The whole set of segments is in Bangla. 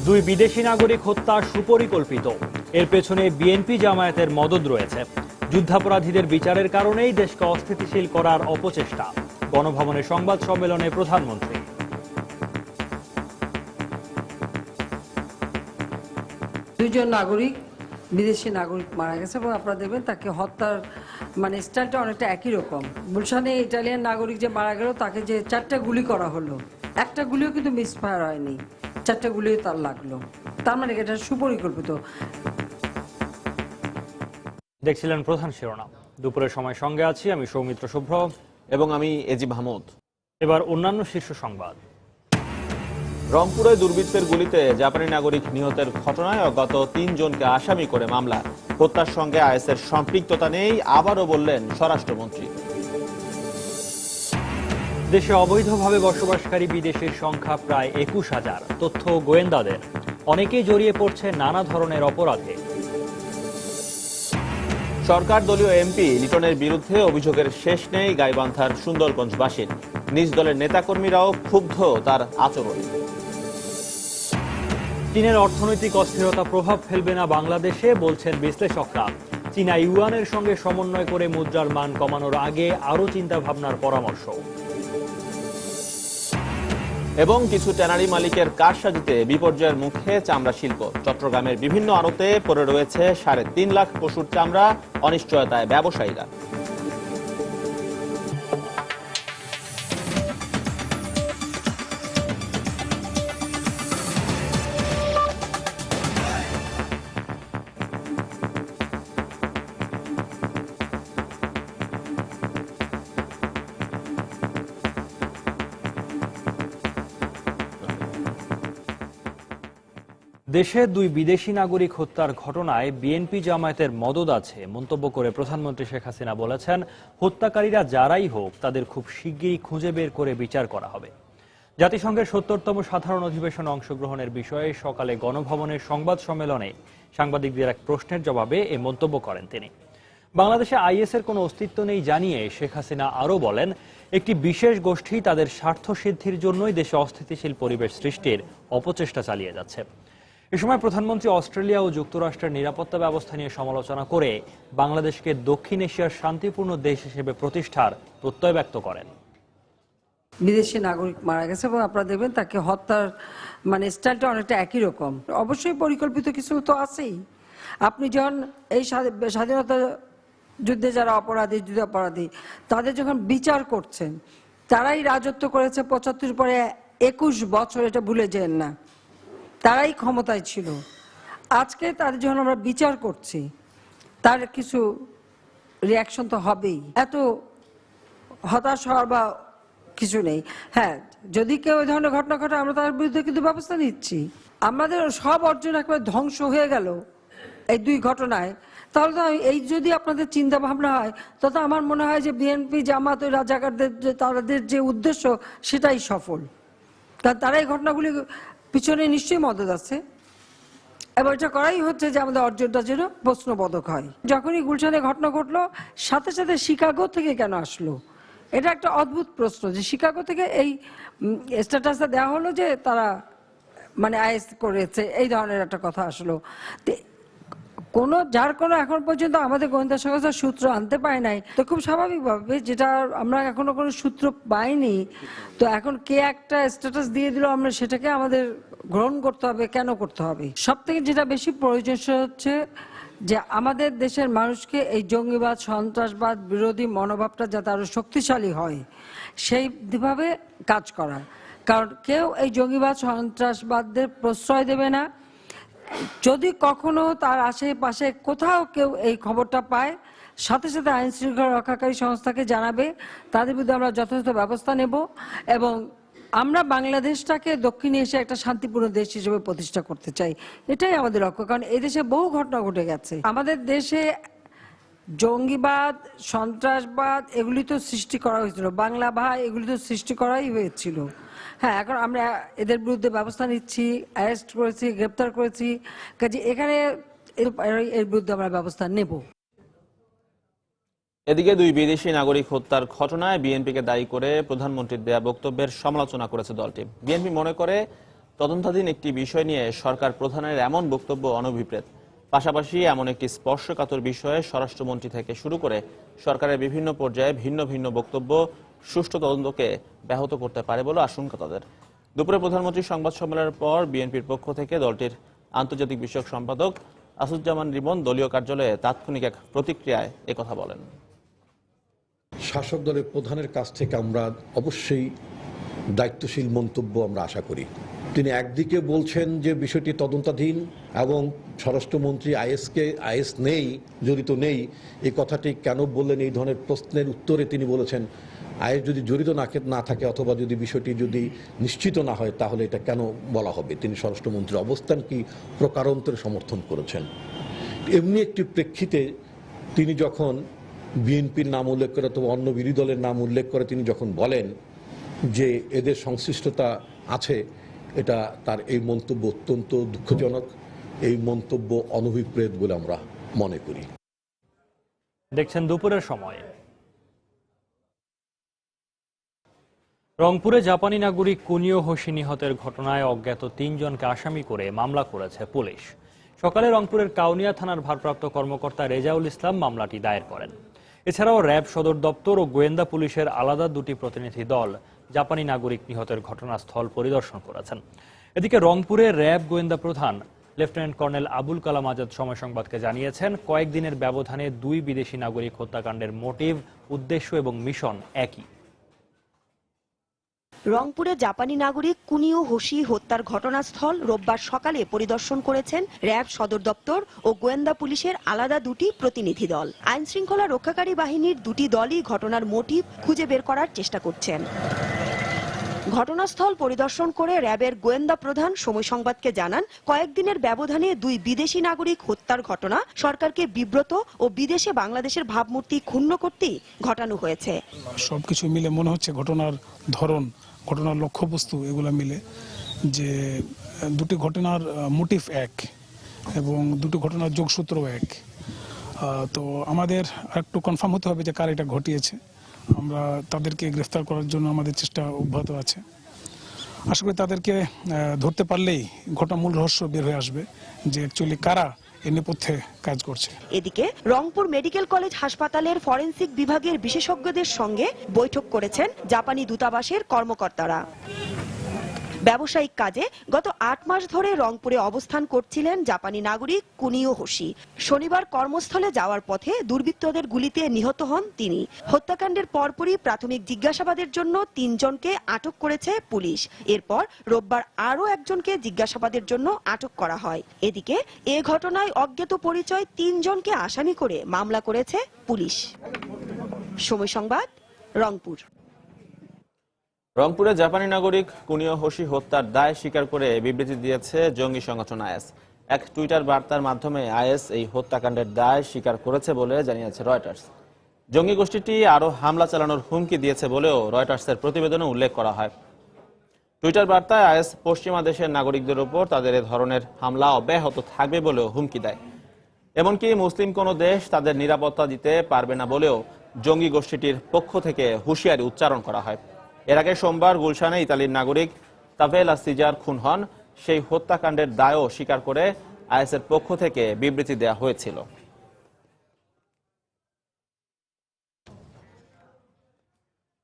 দুই বিদেশি নাগরিক হত্যা সুপরিকল্পিত। এর পেছনে বিএনপি জামায়াতের মদদ রয়েছে। যুদ্ধাপরাধীদের বিচারের কারণেই দেশকে অস্থিতিশীল করার অপচেষ্টা। গণভবনে সংবাদ সম্মেলনে প্রধানমন্ত্রী। দুইজন নাগরিক বিদেশি নাগরিক মারা গেছে এবং আপনারা দেখবেন তাকে হত্যার স্টাইলটা অনেকটা একই রকম। গুলশানে ইটালিয়ান নাগরিক যে মারা গেল তাকে যে 4টা গুলি করা হলো, একটা গুলিও কিন্তু মিসফায়ার হয়নি, 4টা গুলিও তার লাগলো। তার মানে এটা সুপরিকল্পিত। দেখছিলেন প্রধান শিরোনাম। দুপুরের সময় সঙ্গে আছি আমি সৌমিত্র শুভ্র এবং আমি এজি মাহমুদ। এবার অন্যান্য শীর্ষ সংবাদ। রংপুরে দুর্বৃত্তের গুলিতে জাপানি নাগরিক নিহতের ঘটনায় গত 3 জনকে আসামি করে মামলা। হত্যার সঙ্গে আইএসের সম্পৃক্ততা নেই আবারও বললেন স্বরাষ্ট্রমন্ত্রী। দেশে অবৈধভাবে বসবাসকারী বিদেশির সংখ্যা প্রায় 21,000। তথ্য গোয়েন্দাদের। অনেকেই জড়িয়ে পড়ছে নানা ধরনের অপরাধে। সরকার দলীয় এমপি লিটনের বিরুদ্ধে অভিযোগের শেষ নেই গাইবান্ধার সুন্দরগঞ্জবাসীর। নিজ দলের নেতাকর্মীরাও ক্ষুব্ধ তার আচরণে। চীনের অর্থনৈতিক অস্থিরতা প্রভাব ফেলবে না বাংলাদেশে বলছেন বিশ্লেষকরা। চীনা ইউয়ানের সঙ্গে সমন্বয় করে মুদ্রার মান কমানোর আগে আরও চিন্তা ভাবনার পরামর্শ। এবং কিছু ট্যানারি মালিকের কারসাজিতে বিপর্যয়ের মুখে চামড়া শিল্প। চট্টগ্রামের বিভিন্ন আড়তে পড়ে রয়েছে 3.5 লাখ পশুর চামড়া। অনিশ্চয়তায় ব্যবসায়ীরা। দেশে দুই বিদেশি নাগরিক হত্যার ঘটনায় বিএনপি জামায়াতের মদদ আছে মন্তব্য করে প্রধানমন্ত্রী শেখ হাসিনা বলেছেন, হত্যাকারীরা যারাই হোক তাদের খুব শিগগিরই খুঁজে বের করে বিচার করা হবে। জাতিসংঘের ৭০তম সাধারণ অধিবেশনে অংশগ্রহণের বিষয়ে সকালে গণভবনের সংবাদ সম্মেলনে সাংবাদিকদের এক প্রশ্নের জবাবে এ মন্তব্য করেন তিনি। বাংলাদেশে আইএসের কোনো অস্তিত্ব নেই জানিয়ে শেখ হাসিনা আরও বলেন, একটি বিশেষ গোষ্ঠী তাদের স্বার্থ সিদ্ধির জন্যই দেশে অস্থিতিশীল পরিবেশ সৃষ্টির অপচেষ্টা চালিয়ে যাচ্ছে। এ সময় প্রধানমন্ত্রী অস্ট্রেলিয়া ও যুক্তরাষ্ট্রের নিরাপত্তা ব্যবস্থা নিয়ে সমালোচনা করে বাংলাদেশকে দক্ষিণ এশিয়ার শান্তিপূর্ণ দেশ হিসেবে প্রতিষ্ঠার প্রত্যয় ব্যক্ত করেন। বিদেশি নাগরিক মারা গেছে এবং আপনারা দেখবেন তাকে হত্যার স্টাইলটা অনেকটা একই রকম। অবশ্যই পরিকল্পিত কিছু তো আছেই। আপনি যখন এই স্বাধীনতা যুদ্ধে যারা অপরাধী, যুদ্ধাপরাধী, তাদের যখন বিচার করছেন, তারাই রাজত্ব করেছে 75 পরে 21 বছর, এটা ভুলে যেন না। তারাই ক্ষমতায় ছিল। আজকে তাদের যখন আমরা বিচার করছি, তার কিছু রিয়াকশন তো হবেই। এত হতাশ হওয়ার বা কিছু নেই। হ্যাঁ, যদি কেউ এই ধরনের ঘটনা ঘটে আমরা তার বিরুদ্ধে কিন্তু ব্যবস্থা নিচ্ছি। আমাদের সব অর্জন একেবারে ধ্বংস হয়ে গেল এই 2 ঘটনায়, তাহলে তো এই যদি আপনাদের চিন্তা ভাবনা হয়, তত আমার মনে হয় যে বিএনপি জামাত ওই রাজাকারদের তাদের যে উদ্দেশ্য সেটাই সফল। কারণ তারা এই ঘটনাগুলি পিছনে নিশ্চয়ই মদত আছে এবং এটা করাই হচ্ছে যে আমাদের অর্জনটা যেন প্রশ্নবোধক হয়। যখনই গুলশানে ঘটনা ঘটলো, সাথে সাথে শিকাগো থেকে কেন আসলো? এটা একটা অদ্ভুত প্রশ্ন যে শিকাগো থেকে এই স্ট্যাটাসটা দেওয়া হলো যে তারা আইএস করেছে, এই ধরনের একটা কথা আসলো। যার কোনো এখন পর্যন্ত আমাদের গোয়েন্দা সংস্থার সূত্র আনতে পারে নাই, তো খুব স্বাভাবিকভাবে যেটা আমরা এখনো কোনো সূত্র পাইনি, তো এখন কে একটা স্ট্যাটাস দিয়ে দিল, আমরা সেটাকে আমাদের গ্রহণ করতে হবে। কেন করতে হবে? সব থেকে যেটা বেশি প্রয়োজন হচ্ছে যে আমাদের দেশের মানুষকে এই জঙ্গিবাদ, সন্ত্রাসবাদ বিরোধী মনোভাবটা যাতে আরো শক্তিশালী হয়, সেইভাবে কাজ করা। কারণ কেউ এই জঙ্গিবাদ সন্ত্রাসবাদদের প্রশ্রয় দেবে না। যদি কখনো তার আশেপাশে কোথাও কেউ এই খবরটা পায়, সাথে সাথে আইন শৃঙ্খলা রক্ষাকারী সংস্থাকে জানাবে, তাদের বিরুদ্ধে আমরা যথাযথ ব্যবস্থা নেব এবং আমরা বাংলাদেশটাকে দক্ষিণ এশিয়া একটা শান্তিপূর্ণ দেশ হিসেবে প্রতিষ্ঠা করতে চাই। এটাই আমাদের লক্ষ্য। কারণ এই দেশে বহু ঘটনা ঘটে গেছে। আমাদের দেশে জঙ্গিবাদ, সন্ত্রাসবাদ এগুলি তো সৃষ্টি করা হয়েছিল, বাংলা ভাই এগুলি তো সৃষ্টি করাই হয়েছিল। হ্যাঁ, এখন আমরা এদের বিরুদ্ধে ব্যবস্থা নিচ্ছি, অ্যারেস্ট করেছি, গ্রেপ্তার করেছি, কাজে এখানে এর বিরুদ্ধে আমরা ব্যবস্থা নেব। এদিকে দুই বিদেশি নাগরিক হত্যার ঘটনায় বিএনপিকে দায়ী করে প্রধানমন্ত্রীর দেয়া বক্তব্যের সমালোচনা করেছে দলটি। বিএনপি মনে করে তদন্তাধীন একটি বিষয় নিয়ে সরকার প্রধানের এমন বক্তব্য অনভিপ্রেত। পাশাপাশি এমন একটি স্পর্শকাতর বিষয়ে স্বরাষ্ট্রমন্ত্রী থেকে শুরু করে সরকারের বিভিন্ন পর্যায়ে ভিন্ন ভিন্ন বক্তব্য সুষ্ঠু তদন্তকে ব্যাহত করতে পারে বলে আশঙ্কা তাদের। দুপুরে প্রধানমন্ত্রীর সংবাদ সম্মেলনের পর বিএনপির পক্ষ থেকে দলটির আন্তর্জাতিক বিষয়ক সম্পাদক আসুজ্জামান রিমন দলীয় কার্যালয়ে তাৎক্ষণিক এক প্রতিক্রিয়ায় একথা বলেন। শাসক দলের প্রধানের কাছ থেকে আমরা অবশ্যই দায়িত্বশীল মন্তব্য আমরা আশা করি। তিনি একদিকে বলছেন যে বিষয়টি তদন্তাধীন এবং স্বরাষ্ট্রমন্ত্রী আইএস নেই, জড়িত নেই, এই কথাটি কেন বললেন এই ধরনের প্রশ্নের উত্তরে তিনি বলেছেন আইএস যদি জড়িত না থাকে অথবা যদি বিষয়টি যদি নিশ্চিত না হয় তাহলে এটা কেন বলা হবে। তিনি স্বরাষ্ট্রমন্ত্রীর অবস্থান কি প্রকারান্তরে সমর্থন করেছেন। এমনি একটি প্রেক্ষিতে তিনি যখন বিএনপির নাম উল্লেখ করে অথবা অন্য বিরোধী দলের নাম উল্লেখ করে তিনি যখন বলেন যে এদের সংশ্লিষ্টতা আছে, এটা তার এই মন্তব্য অত্যন্ত দুঃখজনক, এই মন্তব্য অনভিপ্রেত বলে আমরা মনে করি। দেখছেন দুপুরের সময়। রংপুরে জাপানি নাগরিক কুনিও হোশি নিহতের ঘটনায় অজ্ঞাত ৩ জনকে আসামি করে মামলা করেছে পুলিশ। সকালে রংপুরের কাউনিয়া থানার ভারপ্রাপ্ত কর্মকর্তা রেজাউল ইসলাম মামলাটি দায়ের করেন। এছাড়াও র্যাব সদর দপ্তর ও গোয়েন্দা পুলিশের আলাদা দুটি প্রতিনিধি দল জাপানি নাগরিক নিহতের ঘটনাস্থল পরিদর্শন করেছেন। এদিকে রংপুরে র্যাব গোয়েন্দা প্রধান লেফটেন্যান্ট কর্নেল আবুল কালাম আজাদ সময় সংবাদকে জানিয়েছেন, কয়েকদিনের ব্যবধানে 2 বিদেশি নাগরিক হত্যাকাণ্ডের মোটিভ, উদ্দেশ্য এবং মিশন একই। রংপুরে জাপানি নাগরিক কুনিও হোশি হত্যার ঘটনাস্থল রোববার সকালে পরিদর্শন করেছেন র্যাব সদর দপ্তর ও গোয়েন্দা পুলিশের আলাদা দুটি প্রতিনিধি দল। আইন শৃঙ্খলা রক্ষাকারী বাহিনীর দুটি দলই ঘটনার মোটিভ খুঁজে বের করার চেষ্টা করছেন। ঘটনাস্থল পরিদর্শন করে র্যাবের গোয়েন্দা প্রধান সময় সংবাদকে জানান, কয়েকদিনের ব্যবধানে 2 বিদেশি নাগরিক হত্যার ঘটনা সরকারকে বিব্রত ও বিদেশে বাংলাদেশের ভাবমূর্তি ক্ষুণ্ণ করতেই ঘটানো হয়েছে। সবকিছু মিলে মনে হচ্ছে ঘটনার ধরন, ঘটনার লক্ষ্যবস্তু এগুলো মিলে যে দুটি ঘটনার মোটিভ এক এবং দুটি ঘটনার যোগসূত্র এক। তো আমাদের একটু কনফার্ম হতে হবে যে কার এটা ঘটিয়েছে। আমরা তাদেরকে গ্রেফতার করার জন্য আমাদের চেষ্টা অব্যাহত আছে। আশা করি তাদেরকে ধরতে পারলেই ঘটনার মূল রহস্য বের হয়ে আসবে যে অ্যাকচুয়ালি কারা এর নেপথ্যে কাজ করছে। এদিকে রংপুর মেডিকেল কলেজ হাসপাতালের ফরেনসিক বিভাগের বিশেষজ্ঞদের সঙ্গে বৈঠক করেছেন জাপানি দূতাবাসের কর্মকর্তারা। ব্যবসায়িক কাজে গত 8 মাস ধরে রংপুরে অবস্থান করছিলেন জাপানি নাগরিক কুনিও হোশি। শনিবার কর্মস্থলে যাওয়ার পথে দুর্বৃত্তদের গুলিতে নিহত হন তিনি। হত্যাকাণ্ডের পরপরই প্রাথমিক জিজ্ঞাসাবাদের জন্য 3 জনকে আটক করেছে পুলিশ। এরপর রোববার আরও একজনকে জিজ্ঞাসাবাদের জন্য আটক করা হয়। এদিকে এ ঘটনায় অজ্ঞাত পরিচয় 3 জনকে আসামি করে মামলা করেছে পুলিশ। সময় সংবাদ, রংপুর। রংপুরে জাপানি নাগরিক কুনিও হোশি হত্যার দায় স্বীকার করে বিবৃতি দিয়েছে জঙ্গি সংগঠন আইএস। এক টুইটার বার্তার মাধ্যমে আইএস এই হত্যাকাণ্ডের দায় স্বীকার করেছে বলে জানিয়েছে রয়টার্স। জঙ্গি গোষ্ঠীটি আরও হামলা চালানোর হুমকি দিয়েছে বলেও রয়টার্সের প্রতিবেদনে উল্লেখ করা হয়। টুইটার বার্তায় আইএস পশ্চিমা দেশের নাগরিকদের উপর তাদের এ ধরনের হামলা অব্যাহত থাকবে বলেও হুমকি দেয়। এমনকি মুসলিম কোনো দেশ তাদের নিরাপত্তা দিতে পারবে না বলেও জঙ্গি গোষ্ঠীটির পক্ষ থেকে হুঁশিয়ারি উচ্চারণ করা হয়। এর আগে সোমবার গুলশানে ইতালির নাগরিক তাভেলা সিজার খুন হন। সেই হত্যাকাণ্ডের দায়ও স্বীকার করে আইএসের পক্ষ থেকে বিবৃতি দেওয়া হয়েছিল।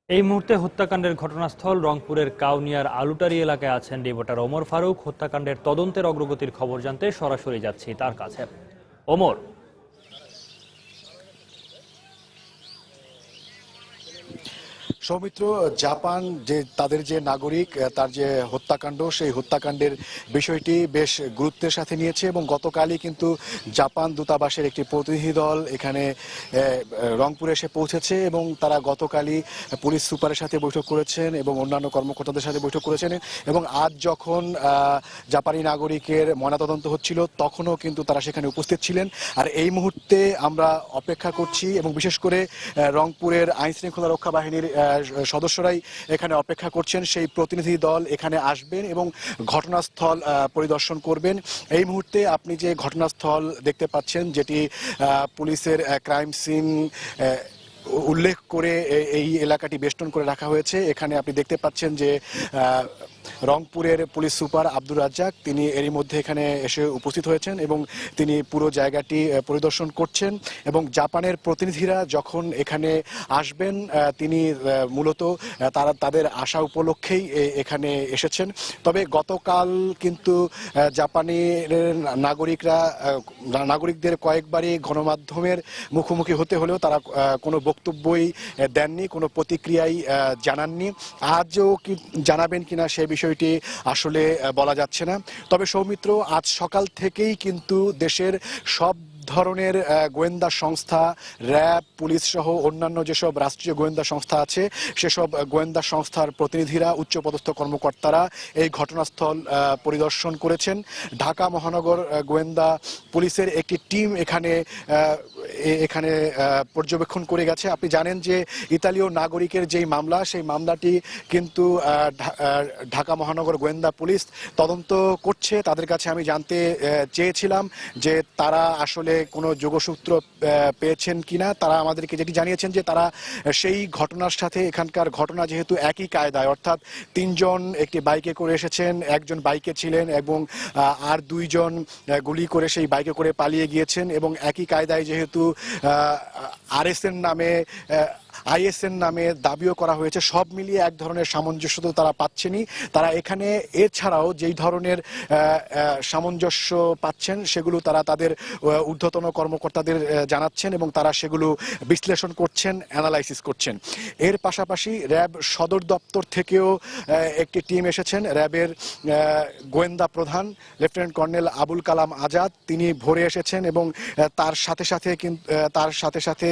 এই মুহূর্তে হত্যাকাণ্ডের ঘটনাস্থল রংপুরের কাউনিয়ার আলুটারি এলাকায় আছেন রিপোর্টার ওমর ফারুক। হত্যাকাণ্ডের তদন্তের অগ্রগতির খবর জানতে সরাসরি যাচ্ছি তার কাছে। ওমর, সৌমিত্র, জাপান যে তাদের যে নাগরিক তার যে হত্যাকাণ্ড, সেই হত্যাকাণ্ডের বিষয়টি বেশ গুরুত্বের সাথে নিয়েছে এবং গতকালই কিন্তু জাপান দূতাবাসের একটি প্রতিনিধি দল এখানে রংপুরে এসে পৌঁছেছে এবং তারা গতকালই পুলিশ সুপারের সাথে বৈঠক করেছেন এবং অন্যান্য কর্মকর্তাদের সাথে বৈঠক করেছেন এবং আজ যখন জাপানি নাগরিকের ময়নাতদন্ত হচ্ছিল তখনও কিন্তু তারা সেখানে উপস্থিত ছিলেন। আর এই মুহূর্তে আমরা অপেক্ষা করছি এবং বিশেষ করে রংপুরের আইন শৃঙ্খলা রক্ষা বাহিনীর সদস্যরাই এখানে অপেক্ষা করছেন। সেই প্রতিনিধি দল এখানে আসবেন এবং ঘটনাস্থল পরিদর্শন করবেন। এই মুহূর্তে আপনি যে ঘটনাস্থল দেখতে পাচ্ছেন, যেটি পুলিশের ক্রাইম সিন উল্লেখ করে এই এলাকাটি বেষ্টন করে রাখা হয়েছে, এখানে আপনি দেখতে পাচ্ছেন যে রংপুরের পুলিশ সুপার আব্দুর রাজ্জাক, তিনি এরই মধ্যে এখানে এসে উপস্থিত হয়েছেন এবং তিনি পুরো জায়গাটি পরিদর্শন করছেন। এবং জাপানের প্রতিনিধিরা যখন এখানে আসবেন, তিনি মূলত তাদের আসা উপলক্ষেই এখানে এসেছেন। তবে গতকাল কিন্তু জাপানের নাগরিকদের কয়েকবারই গণমাধ্যমের মুখোমুখি হতে হলেও তারা কোনো বক্তব্যই দেননি, কোনো প্রতিক্রিয়াই জানাননি। আজও কি জানাবেন কিনা সে বিষয়টি আসলে বলা যাচ্ছে না। তবে সৌমিত্র, আজ সকাল থেকেই কিন্তু দেশের সব ধরনের গোয়েন্দা সংস্থা, র্যাব, পুলিশ সহ অন্যান্য যেসব রাষ্ট্রীয় গোয়েন্দা সংস্থা আছে সেসব গোয়েন্দা সংস্থার প্রতিনিধিরা, উচ্চপদস্থ কর্মকর্তারা এই ঘটনাস্থল পরিদর্শন করেছেন। ঢাকা মহানগর গোয়েন্দা পুলিশের একটি টিম এখানে পর্যবেক্ষণ করে গেছে। আপনি জানেন যে ইতালীয় নাগরিকের যেই মামলা, সেই মামলাটি কিন্তু ঢাকা মহানগর গোয়েন্দা পুলিশ তদন্ত করছে। তাদের কাছে আমি জানতে চেয়েছিলাম যে তারা আসলে কোনো যোগসূত্র পেয়েছেন কিনা। তারা আমাদেরকে যেটি জানিয়েছেন যে তারা সেই ঘটনার সাথে এখানকার ঘটনা যেহেতু একই কায়দায়, অর্থাৎ 3 জন একটি বাইকে করে এসেছেন, একজন বাইকে ছিলেন এবং আর 2 জন গুলি করে সেই বাইকে করে পালিয়ে গিয়েছেন এবং একই কায়দায় যেহেতু আইএসএর নামে দাবিও করা হয়েছে, সব মিলিয়ে এক ধরনের সামঞ্জস্য তো তারা পাচ্ছেনই। তারা এখানে এছাড়াও যেই ধরনের সামঞ্জস্য পাচ্ছেন সেগুলো তারা তাদের ঊর্ধ্বতন কর্মকর্তাদের জানাচ্ছেন এবং তারা সেগুলো বিশ্লেষণ করছেন, অ্যানালাইসিস করছেন। এর পাশাপাশি র্যাব সদর দপ্তর থেকেও একটি টিম এসেছেন। র্যাবের গোয়েন্দা প্রধান লেফটেন্যান্ট কর্নেল আবুল কালাম আজাদ, তিনি ভোরে এসেছেন এবং তার সাথে সাথে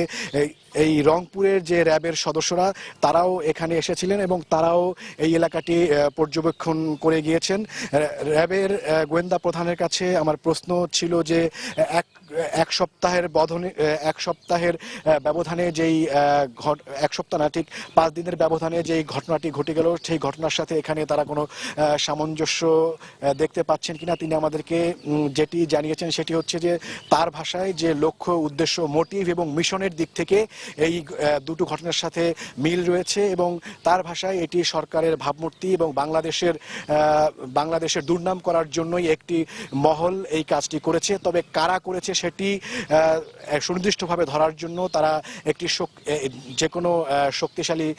এই রংপুরের যে র্যাবের সদস্যরা তারাও এখানে এসেছিলেন এবং তারাও এই এলাকাটি পর্যবেক্ষণ করে গিয়েছেন। র্যাবের গোয়েন্দা প্রধানের কাছে আমার প্রশ্ন ছিল যে এক সপ্তাহের ব্যবধানে যেই 5 দিনের ব্যবধানে যেই ঘটনাটি ঘটে গেল, সেই ঘটনার সাথে এখানে তারা কোনো সামঞ্জস্য দেখতে পাচ্ছেন কিনা। তিনি আমাদেরকে যেটি জানিয়েছেন সেটি হচ্ছে যে তার ভাষায় যে লক্ষ্য, উদ্দেশ্য, মোটিভ এবং মিশনের দিক থেকে এই দুটো ঘটনার সাথে মিল রয়েছে এবং তার ভাষায় এটি সরকারের ভাবমূর্তি এবং বাংলাদেশের দুর্নাম করার জন্যই একটি মহল এই কাজটি করেছে। তবে কারা করেছে সেটি সুনির্দিষ্টভাবে ধরার জন্য তারা একটি যে কোনো শক্তিশালী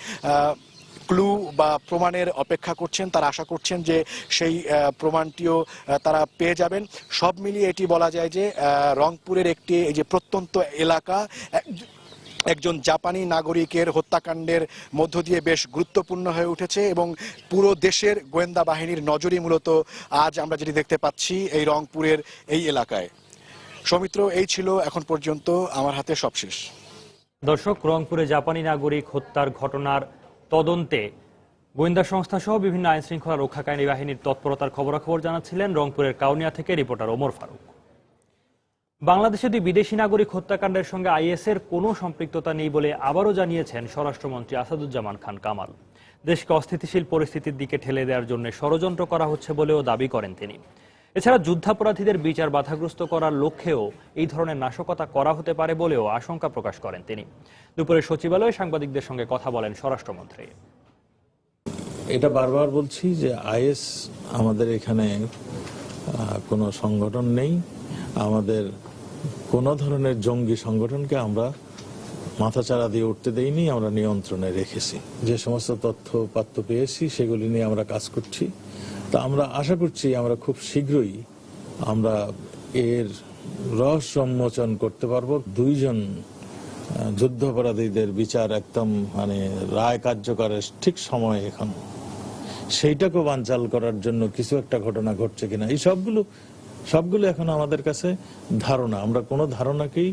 ক্লু বা প্রমাণের অপেক্ষা করছেন। তারা আশা করছেন যে সেই প্রমাণটিও তারা পেয়ে যাবেন। সব মিলিয়ে এটি বলা যায় যে রংপুরের একটি এই যে প্রত্যন্ত এলাকা একজন জাপানি নাগরিকের হত্যাকাণ্ডের মধ্য দিয়ে বেশ গুরুত্বপূর্ণ হয়ে উঠেছে এবং পুরো দেশের গোয়েন্দা বাহিনীর নজরই মূলত আজ আমরা যেটি দেখতে পাচ্ছি এই রংপুরের এই এলাকায়। সৌমিত্র, এই ছিল এখন পর্যন্ত আমার হাতে সবশেষ। দর্শক, রংপুরে জাপানি নাগরিক হত্যার ঘটনার তদন্তে গোয়েন্দা সংস্থা সহ বিভিন্ন আইন শৃঙ্খলা রক্ষাকারী বাহিনীর তৎপরতার খবরাখবর জানাচ্ছিলেন রংপুরের কাউনিয়া থেকে রিপোর্টার ওমর ফারুক। বাংলাদেশে 2 বিদেশি নাগরিক হত্যাকাণ্ডের সঙ্গে আইএসের কোনো সম্পৃক্ততা নেই বলে আবারও জানিয়েছেন স্বরাষ্ট্রমন্ত্রী আসাদুজ্জামান খান কামাল। দেশকে অস্থিতিশীল পরিস্থিতির দিকে ঠেলে দেওয়ার জন্য ষড়যন্ত্র করা হচ্ছে বলেও দাবি করেন তিনি। এছাড়া যুদ্ধাপরাধীদের বিচার বাধাগ্রস্ত করার লক্ষ্যেও এই ধরনের নাশকতা করা হতে পারে বলেও আশঙ্কা প্রকাশ করেন তিনি। দুপুরে সচিবালয়ে সাংবাদিকদের সঙ্গে কথা বলেন স্বরাষ্ট্রমন্ত্রী। এটা বারবার বলছি যে আইএস আমাদের এখানে কোনো সংগঠন নেই। আমাদের কোনো ধরনের জঙ্গি সংগঠনকে আমরা মাথাচাড়া দিয়ে উঠতে দেইনি, আমরা নিয়ন্ত্রণে রেখেছি। যে সমস্ত তথ্য পেয়েছি সেগুলি নিয়ে আমরা কাজ করছি। তা আমরা আশা করছি আমরা খুব শীঘ্রই আমরা এর রহস্য উন্মোচন করতে পারবো। 2 জন যুদ্ধাপরাধীদের বিচার একদম রায় কার্যকরের ঠিক সময় এখন, সেইটাকে বানচাল করার জন্য কিছু একটা ঘটনা ঘটছে কিনা, এই সবগুলো এখন আমাদের কাছে ধারণা। আমরা কোনো ধারণাকেই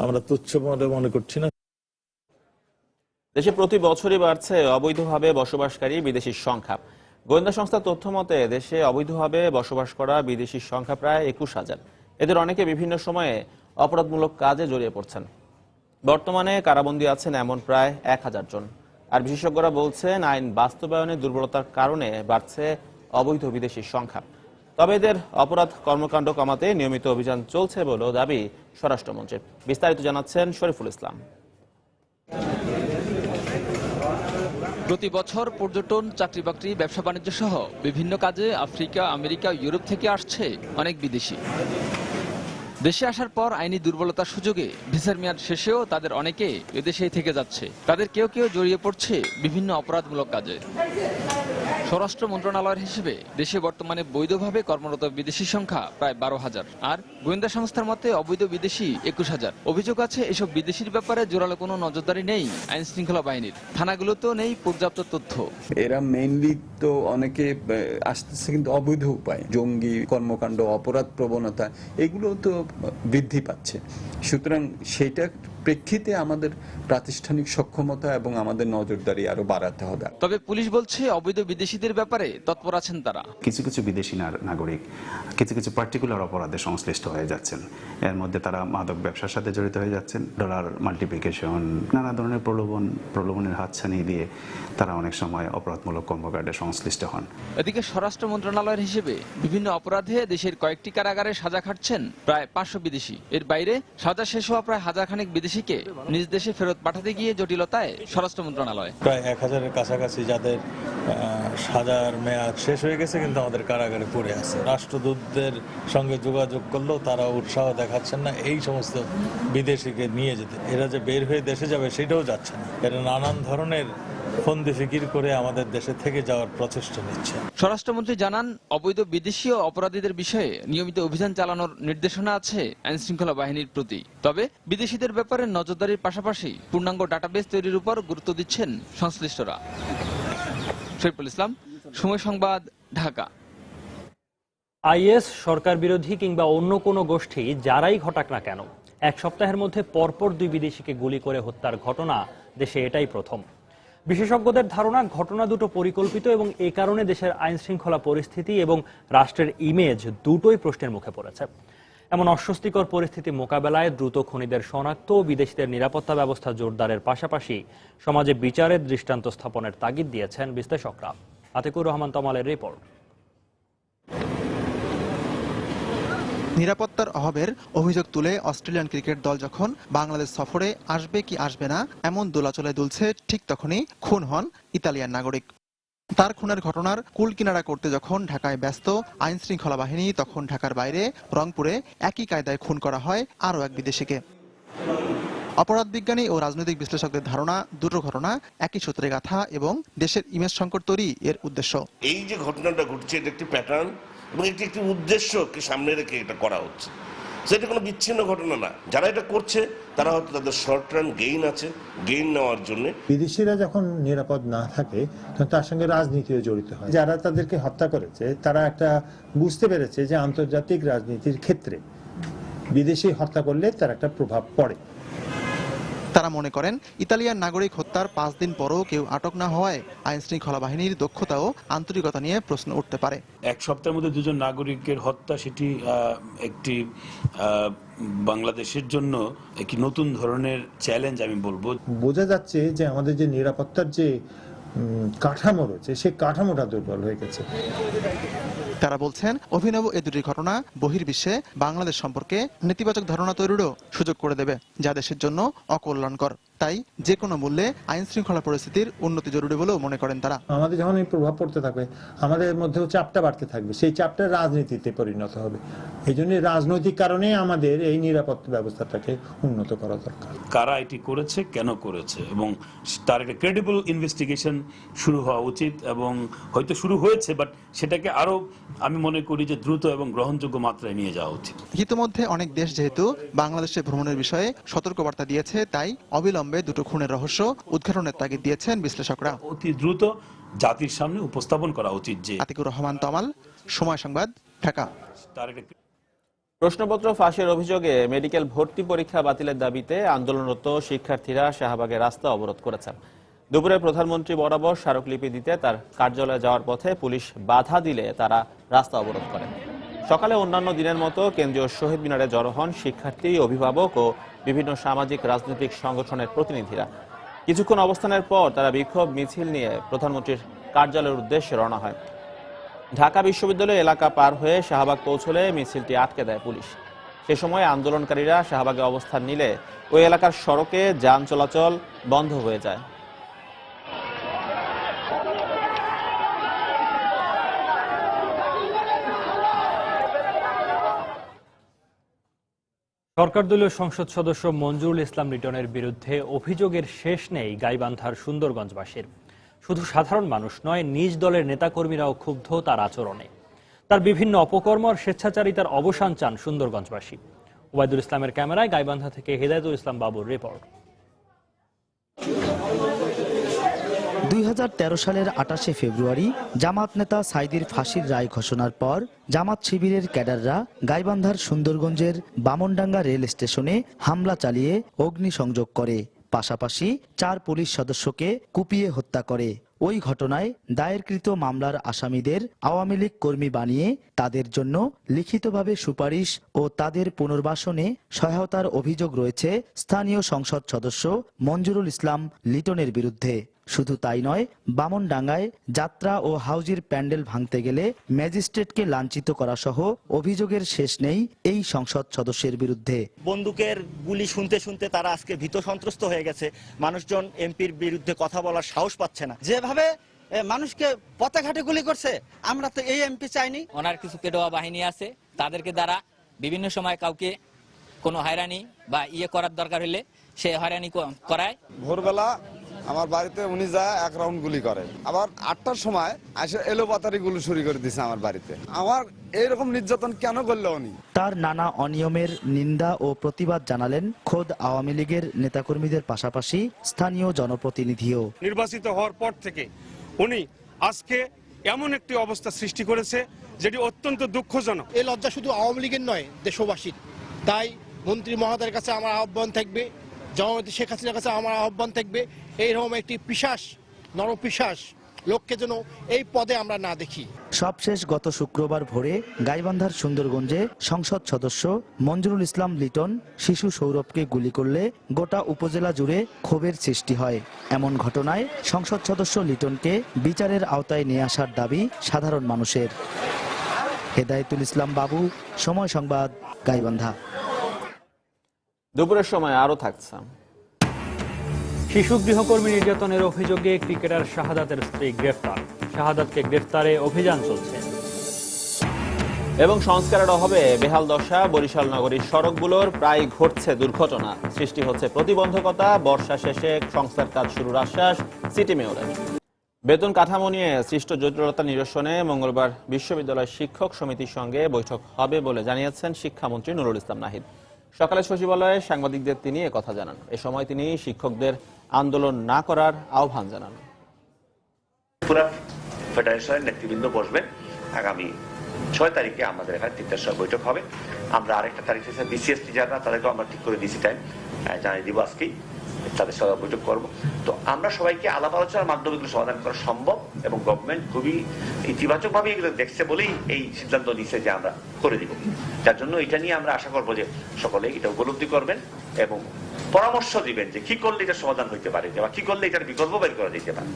আমরা তুচ্ছ মনে করছি না। দেশে প্রতি বছরই বাড়ছে অবৈধভাবে বসবাসকারী বিদেশির সংখ্যা। গোয়েন্দা সংস্থার তথ্য মতে দেশে অবৈধভাবে বসবাস করা বিদেশির সংখ্যা প্রায় 21,000। এদের অনেকে বিভিন্ন সময়ে অপরাধমূলক কাজে জড়িয়ে পড়ছেন। বর্তমানে কারাবন্দী আছেন এমন প্রায় 1000 জন। আর বিশেষজ্ঞরা বলছেন আইন বাস্তবায়নের দুর্বলতার কারণে বাড়ছে অবৈধ বিদেশির সংখ্যা। তবে এদের অপরাধ কর্মকাণ্ড কমাতে নিয়মিত অভিযান চলছে বলেও দাবি স্বরাষ্ট্রমন্ত্রীর। বিস্তারিত জানাচ্ছেন শরীফুল ইসলাম। প্রতি বছর পর্যটন, চাকরি বাকরি, ব্যবসা বাণিজ্য সহ বিভিন্ন কাজে আফ্রিকা, আমেরিকা, ইউরোপ থেকে আসছে অনেক বিদেশি। দেশে আসার পর আইনি দুর্বলতার সুযোগে ভিসার মেয়াদ শেষেও তাদের অনেকে এদেশেই থেকে যাচ্ছে। তাদের কেউ কেউ জড়িয়ে পড়ছে বিভিন্ন অপরাধমূলক কাজে। স্বরাষ্ট্র মন্ত্রণালয়ের হিসেবে দেশে বর্তমানে বৈধভাবে কর্মরত বিদেশির সংখ্যা প্রায় 12,000, আর গোয়েন্দা সংস্থার মতে অবৈধ বিদেশি 21,000। অভিযোগ আছে এসব বিদেশির ব্যাপারে জোরালো কোনো নজরদারি নেই আইন শৃঙ্খলা বাহিনীর, থানাগুলোতেও নেই পর্যাপ্ত তথ্য। এরা মেইনলি তো অনেকে আসতেছে কিন্তু অবৈধ উপায়, জঙ্গি কর্মকাণ্ড, অপরাধ প্রবণতা এগুলো তো বৃদ্ধি পাচ্ছে। সুতরাং সেইটা প্রেক্ষিতে আমাদের প্রাতিষ্ঠানিক সক্ষমতা এবং আমাদের নজরদারি আরো বাড়াতে হবে। তবে পুলিশ বলছে অবৈধ বিদেশিদের ব্যাপারে তৎপর আছেন তারা। কিছু কিছু বিদেশি নাগরিক কিছু কিছু পার্টিকুলার অপরাধে সংশ্লিষ্ট হয়ে যাচ্ছেন। এর মধ্যে তারা মাদক ব্যবসার সাথে জড়িত হয়ে যাচ্ছেন, ডলার মাল্টিপ্লিকেশন, নানা ধরনের প্রলোভনের হাতছানি দিয়ে তারা অনেক সময় অপরাধমূলক কর্মকাণ্ডে সংশ্লিষ্ট হন। এদিকে স্বরাষ্ট্র মন্ত্রণালয়ের হিসেবে বিভিন্ন অপরাধে দেশের কয়েকটি কারাগারে সাজা খাটছেন প্রায় 500 বিদেশি। এর বাইরে সাজা শেষ হওয়া প্রায় 1000 খানেক বিদেশিকে নিজ দেশে ফেরত পাঠাতে গিয়ে জটিলতায় স্বরাষ্ট্র মন্ত্রণালয়। প্রায় 1000-এর কাছাকাছি যাদের সাজার মেয়াদ শেষ হয়ে গেছে কিন্তু আমাদের কারাগারে পড়ে আছে। রাষ্ট্রদূতদের সঙ্গে যোগাযোগ করলেও তারা উৎসাহ দেখাচ্ছেন না এই সমস্ত বিদেশিকে নিয়ে যেতে। এরা যে বের হয়ে দেশে যাবে সেটাও যাচ্ছে না। এরা নানান ধরনের ফন্দি ফিকির করে আমাদের দেশে থেকে যাওয়ার প্রচেষ্টা নিচ্ছে। স্বরাষ্ট্রমন্ত্রী জানান, অবৈধ বিদেশি ও অপরাধীদের বিষয়ে নিয়মিত অভিযান চালানোর নির্দেশনা আছে আইন শৃঙ্খলা বাহিনীর প্রতি। তবে বিদেশিদের ব্যাপারে নজরদারির পাশাপাশি পূর্ণাঙ্গ ডাটাবেস তৈরির উপর গুরুত্ব দিচ্ছেন সংশ্লিষ্টরা। শরীফুল ইসলাম, সময় সংবাদ, ঢাকা। আইএস, সরকার বিরোধী কিংবা অন্য কোনো গোষ্ঠী যারাই ঘটাক না কেন, এক সপ্তাহের মধ্যে পরপর 2 বিদেশিকে গুলি করে হত্যার ঘটনা দেশে এটাই প্রথম। বিশেষজ্ঞদের ধারণা, ঘটনা দুটো পরিকল্পিত এবং এ কারণে দেশের আইন শৃঙ্খলা পরিস্থিতি এবং রাষ্ট্রের ইমেজ দুটোই প্রশ্নের মুখে পড়েছে। এমন অস্বস্তিকর পরিস্থিতি মোকাবেলায় দ্রুত খুনিদের শনাক্ত ও বিদেশিদের নিরাপত্তা ব্যবস্থা জোরদারের পাশাপাশি সমাজে বিচারের দৃষ্টান্ত স্থাপনের তাগিদ দিয়েছেন বিশ্লেষকরা। আতিকুর রহমান তমালের রিপোর্ট। নিরাপত্তার অভাবের অভিযোগ তুলে অস্ট্রেলিয়ান ক্রিকেট দল যখন বাংলাদেশ সফরে আসবে কি আসবে না এমন দোলাচলে দুলছে, ঠিক তখনই খুন হন ইতালিয়ান নাগরিক। তার খুনের ঘটনার কুল কিনারা করতে যখন ঢাকায় ব্যস্ত আইন শৃঙ্খলা বাহিনী, তখন ঢাকার বাইরে রংপুরে একই কায়দায় খুন করা হয় আরও এক বিদেশিকে। অপরাধ বিজ্ঞানী ও রাজনৈতিক বিশ্লেষকদের ধারণা, দুটো ঘটনা একই সূত্রে গাঁথা এবং দেশের ইমেজ সংকট তৈরি এর উদ্দেশ্য। এই যে ঘটনাটা ঘটছে এটা একটি প্যাটার্ন এবং একটি উদ্দেশ্যকে সামনে রেখে এটা করা হচ্ছে। সেটা কোনো বিচ্ছিন্ন ঘটনা না। যারা এটা করছে তারা হয়তো তাদের শর্ট রান গেইন আছে, গেইন নেওয়ার জন্য। বিদেশিরা যখন নিরাপদ না থাকে তখন তার সঙ্গে রাজনীতিও জড়িত হয়। যারা তাদেরকে হত্যা করেছে তারা একটা বুঝতে পেরেছে যে আন্তর্জাতিক রাজনীতির ক্ষেত্রে বিদেশি হত্যা করলে তার একটা প্রভাব পড়ে। তারা মনে করেন ইতালিয়ান নাগরিক হত্যার 5 দিন পরও কেউ আটক না হওয়ায় আইন শৃঙ্খলা বাহিনীর দক্ষতা ও আন্তরিকতা নিয়ে প্রশ্ন উঠতে পারে। এক সপ্তাহের মধ্যে 2 নাগরিকের হত্যা, সেটি একটি বাংলাদেশের জন্য একটি নতুন ধরনের চ্যালেঞ্জ আমি বলবো। বোঝা যাচ্ছে যে আমাদের যে নিরাপত্তার যে কাঠামো রয়েছে সেই কাঠামোটা দুর্বল হয়ে গেছে। তারা বলছেন অভিনব এই দুটি ঘটনা বহির্বিশ্বে বাংলাদেশ সম্পর্কে নেতিবাচক ধারণা তৈরিরও সুযোগ করে দেবে, যা দেশের জন্য অকল্যাণকর। তাই যে কোনো মূল্যে আইন শৃঙ্খলা পরিস্থিতির উন্নতি জরুরি বলেও মনে করেন তারা। আমাদের যখন এই প্রভাব পড়তে থাকবে আমাদের মধ্যেও চাপটা বাড়তে থাকবে, সেই চাপটা রাজনীতিতে পরিণত হবে। এই জন্য রাজনৈতিক কারণে আমাদের এই নিরাপত্তা ব্যবস্থাটাকে উন্নত করা দরকার। কারা এটি করেছে, কেন করেছে এবং তার একটা ক্রেডিবল ইনভেস্টিগেশন শুরু হওয়া উচিত এবং হয়তো শুরু হয়েছে, বাট সেটাকে আরো আমি মনে করি যে দ্রুত এবং গ্রহণযোগ্য মাত্রায় নিয়ে যাওয়া উচিত। ইতিমধ্যে অনেক দেশ যেহেতু বাংলাদেশে ভ্রমণের বিষয়ে সতর্কবার্তা দিয়েছে, তাই অবিলম্বে দুটো খুনের রহস্য উদ্ঘাটনের তাগিদ দিয়েছেন বিশ্লেষকরা। অতি দ্রুত জাতির সামনে উপস্থাপন করা উচিত। যে আতিকুর রহমান তমাল, সময় সংবাদ, ঢাকা। প্রশ্নপত্র ফাঁসের অভিযোগে মেডিকেল ভর্তি পরীক্ষা বাতিলের দাবিতে আন্দোলনরত শিক্ষার্থীরা শাহবাগে রাস্তা অবরোধ করেছেন। দুপুরে প্রধানমন্ত্রী বরাবর স্মারকলিপি দিতে তার কার্যালয়ে যাওয়ার পথে পুলিশ বাধা দিলে তারা রাস্তা অবরোধ করেন। সকালে অন্যান্য দিনের মতো কেন্দ্রীয় শহীদ মিনারে জড়ো হন শিক্ষার্থী, অভিভাবক ও বিভিন্ন সামাজিক রাজনৈতিক সংগঠনের প্রতিনিধিরা। কিছুক্ষণ অবস্থানের পর তারা বিক্ষোভ মিছিল নিয়ে প্রধানমন্ত্রীর কার্যালয়ের উদ্দেশ্যে রওনা হয়। ঢাকা বিশ্ববিদ্যালয় এলাকা পার হয়ে শাহবাগ পৌঁছলে মিছিলটি আটকে দেয় পুলিশ। সে সময় আন্দোলনকারীরা শাহবাগে অবস্থান নিলে ওই এলাকার সড়কে যান চলাচল বন্ধ হয়ে যায়। সরকারদলীয় সংসদ সদস্য মঞ্জুরুল ইসলাম লিটনের বিরুদ্ধে অভিযোগের শেষ নেই গাইবান্ধার সুন্দরগঞ্জবাসীর। শুধু সাধারণ মানুষ নয়, নিজ দলের নেতাকর্মীরাও ক্ষুব্ধ তার আচরণে। তার বিভিন্ন অপকর্ম আর স্বেচ্ছাচারিতার অবসান চান সুন্দরগঞ্জবাসী। ওবায়দুল ইসলামের ক্যামেরায় গাইবান্ধা থেকে হেদায়েতুল ইসলাম বাবুর রিপোর্ট। 2013 সালের 28শে ফেব্রুয়ারি জামাত নেতা সাইদির ফাঁসির রায় ঘোষণার পর জামাত শিবিরের ক্যাডাররা গাইবান্ধার সুন্দরগঞ্জের বামনডাঙ্গা রেল স্টেশনে হামলা চালিয়ে অগ্নিসংযোগ করে, পাশাপাশি 4 পুলিশ সদস্যকে কুপিয়ে হত্যা করে। ওই ঘটনায় দায়েরকৃত মামলার আসামিদের আওয়ামী লীগ কর্মী বানিয়ে তাদের জন্য লিখিতভাবে সুপারিশ ও তাদের পুনর্বাসনে সহায়তার অভিযোগ রয়েছে স্থানীয় সংসদ সদস্য মঞ্জুরুল ইসলাম লিটনের বিরুদ্ধে। শুধু তাই নয়, বামনডাঙ্গায় যাত্রা ও হাউজির প্যান্ডেল ভাঙতে গেলে ম্যাজিস্ট্রেটকে লাঞ্ছিত করা সহ অভিযোগের শেষ নেই এই সংসদ সদস্যের বিরুদ্ধে। বন্দুকের গুলি শুনতে শুনতে তারা আজকে ভীত সন্ত্রস্ত হয়ে গেছে। মানুষজন এমপির বিরুদ্ধে কথা বলার সাহস পাচ্ছে না। যেভাবে মানুষকে পথে ঘাটে গুলি করছে, আমরা তো এই এমপি চাইনি। ওনার কিছু পেটোয়া বাহিনী আছে, তাদেরকে দ্বারা বিভিন্ন সময় কাউকে কোনো হয়রানি বা করার দরকার হলে সে হয়রানি করায়। ভোরবেলা আমার বাড়িতে উনি যা 1 রাউন্ড গুলি করে, আবার 8টার সময় এসে এলোপাতারি গুলি শুরু করে দিছে আমার বাড়িতে। আমার এইরকম নির্যাতন কেন করলো উনি? তার নানা অনিয়মের নিন্দা ও প্রতিবাদ জানালেন খোদ আওয়ামী লীগের নেতাকর্মীদের পাশাপাশি স্থানীয় জনপ্রতিনিধিও। নির্বাচিত হওয়ার পর থেকে উনি আজকে এমন একটি অবস্থা সৃষ্টি করেছে যেটি অত্যন্ত দুঃখজনক। এই লজ্জা শুধু আওয়ামী লীগের নয়, দেশবাসীর। তাই মন্ত্রী মহোদয়ের কাছে আমার আহ্বান থাকবে, জননেত্রী শেখ হাসিনার কাছে আমার আহ্বান থাকবে, এইরকম একটি পিশাচ, নরপিশাচ লোককে যেন এই পদে আমরা না দেখি। সবশেষ গত শুক্রবার ভোরে গাইবান্ধার সুন্দরগঞ্জে সংসদ সদস্য মঞ্জুরুল ইসলাম লিটন শিশু সৌরভকে গুলি করলে গোটা উপজেলা জুড়ে ক্ষোভের সৃষ্টি হয়। এমন ঘটনায় সংসদ সদস্য লিটনকে বিচারের আওতায় নিয়ে আসার দাবি সাধারণ মানুষের। হেদায়েতুল ইসলাম বাবু, সময় সংবাদ, গাইবান্ধা। দুপুরের সময় আরো থাকছে। শিশু গৃহকর্মী নির্যাতনের অভিযোগে ক্রিকেটার শাহাদাতের স্ত্রী গ্রেফতার। শাহাদাতকে গ্রেফতারে অভিযান চলছে। এবং সংস্কারের অভাবে বেহাল দশা বরিশাল নগরীর সড়কগুলোর, প্রায় ঘটছে দুর্ঘটনা, সৃষ্টি হচ্ছে প্রতিবন্ধকতা। বর্ষা শেষে সংস্কার কাজ শুরুর আশ্বাস সিটি মেয়রের। বেতন কাঠামো নিয়ে সৃষ্ট জটিলতা নিরসনে মঙ্গলবার বিশ্ববিদ্যালয় শিক্ষক সমিতির সঙ্গে বৈঠক হবে বলে জানিয়েছেন শিক্ষামন্ত্রী নুরুল ইসলাম নাহিদ। সকালে সচিবালয়ে সাংবাদিকদের তিনি একথা জানান। এ সময় তিনি শিক্ষকদের আন্দোলন না করার আহ্বান জানান। পুরা ফেডারেশনের নেতৃবৃন্দ বসবেন। আগামী 6 তারিখে আমাদের এখানে 3টার সময় বৈঠক হবে। আমরা আরেকটা তারিখ হিসেবে বিসিএস টিচাররা তাদেরকেও আমরা ঠিক করে দিয়েছি, টাইম জানিয়ে দিব আজকেই, তাদের সঙ্গে বৈঠক করবো। তো আমরা সবাইকে আলাপ আলোচনার মাধ্যমে এগুলো সমাধান করা সম্ভব এবং গভর্নমেন্ট খুবই ইতিবাচক ভাবে এগুলো দেখছে বলেই এই সিদ্ধান্ত নিচ্ছে যে আমরা করে দিব। যার জন্য এটা নিয়ে আমরা আশা করবো যে সকলে এটা উপলব্ধি করবেন এবং পরামর্শ দিবেন যে কি করলে এটা সমাধান হইতে পারে বা কি করলে এটার বিকল্প বের করা যেতে পারে।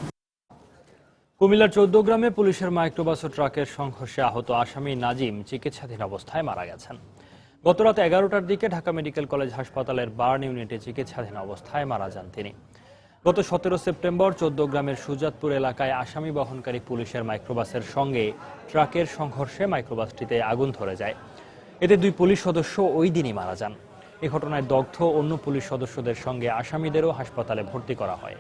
কুমিল্লার 14 গ্রামে পুলিশের মাইক্রোবাস ও ট্রাকের সংঘর্ষে আহত আসামি নাজিম চিকিৎসাধীন অবস্থায় মারা গেছেন। গতরাত 11টার দিকে ঢাকা মেডিকেল কলেজ হাসপাতালের বার্ন ইউনিটে চিকিৎসাধীন অবস্থায় মারা যান তিনি। গত 17 সেপ্টেম্বর 14 গ্রামের সুজাতপুর এলাকায় আসামি বহনকারী পুলিশের মাইক্রোবাসের সঙ্গে ট্রাকের সংঘর্ষে মাইক্রোবাসটিতে আগুন ধরে যায়। এতে 2 পুলিশ সদস্য ওই দিনই মারা যান। এ ঘটনায় দগ্ধ অন্য পুলিশ সদস্যদের সঙ্গে আসামিদেরও হাসপাতালে ভর্তি করা হয়।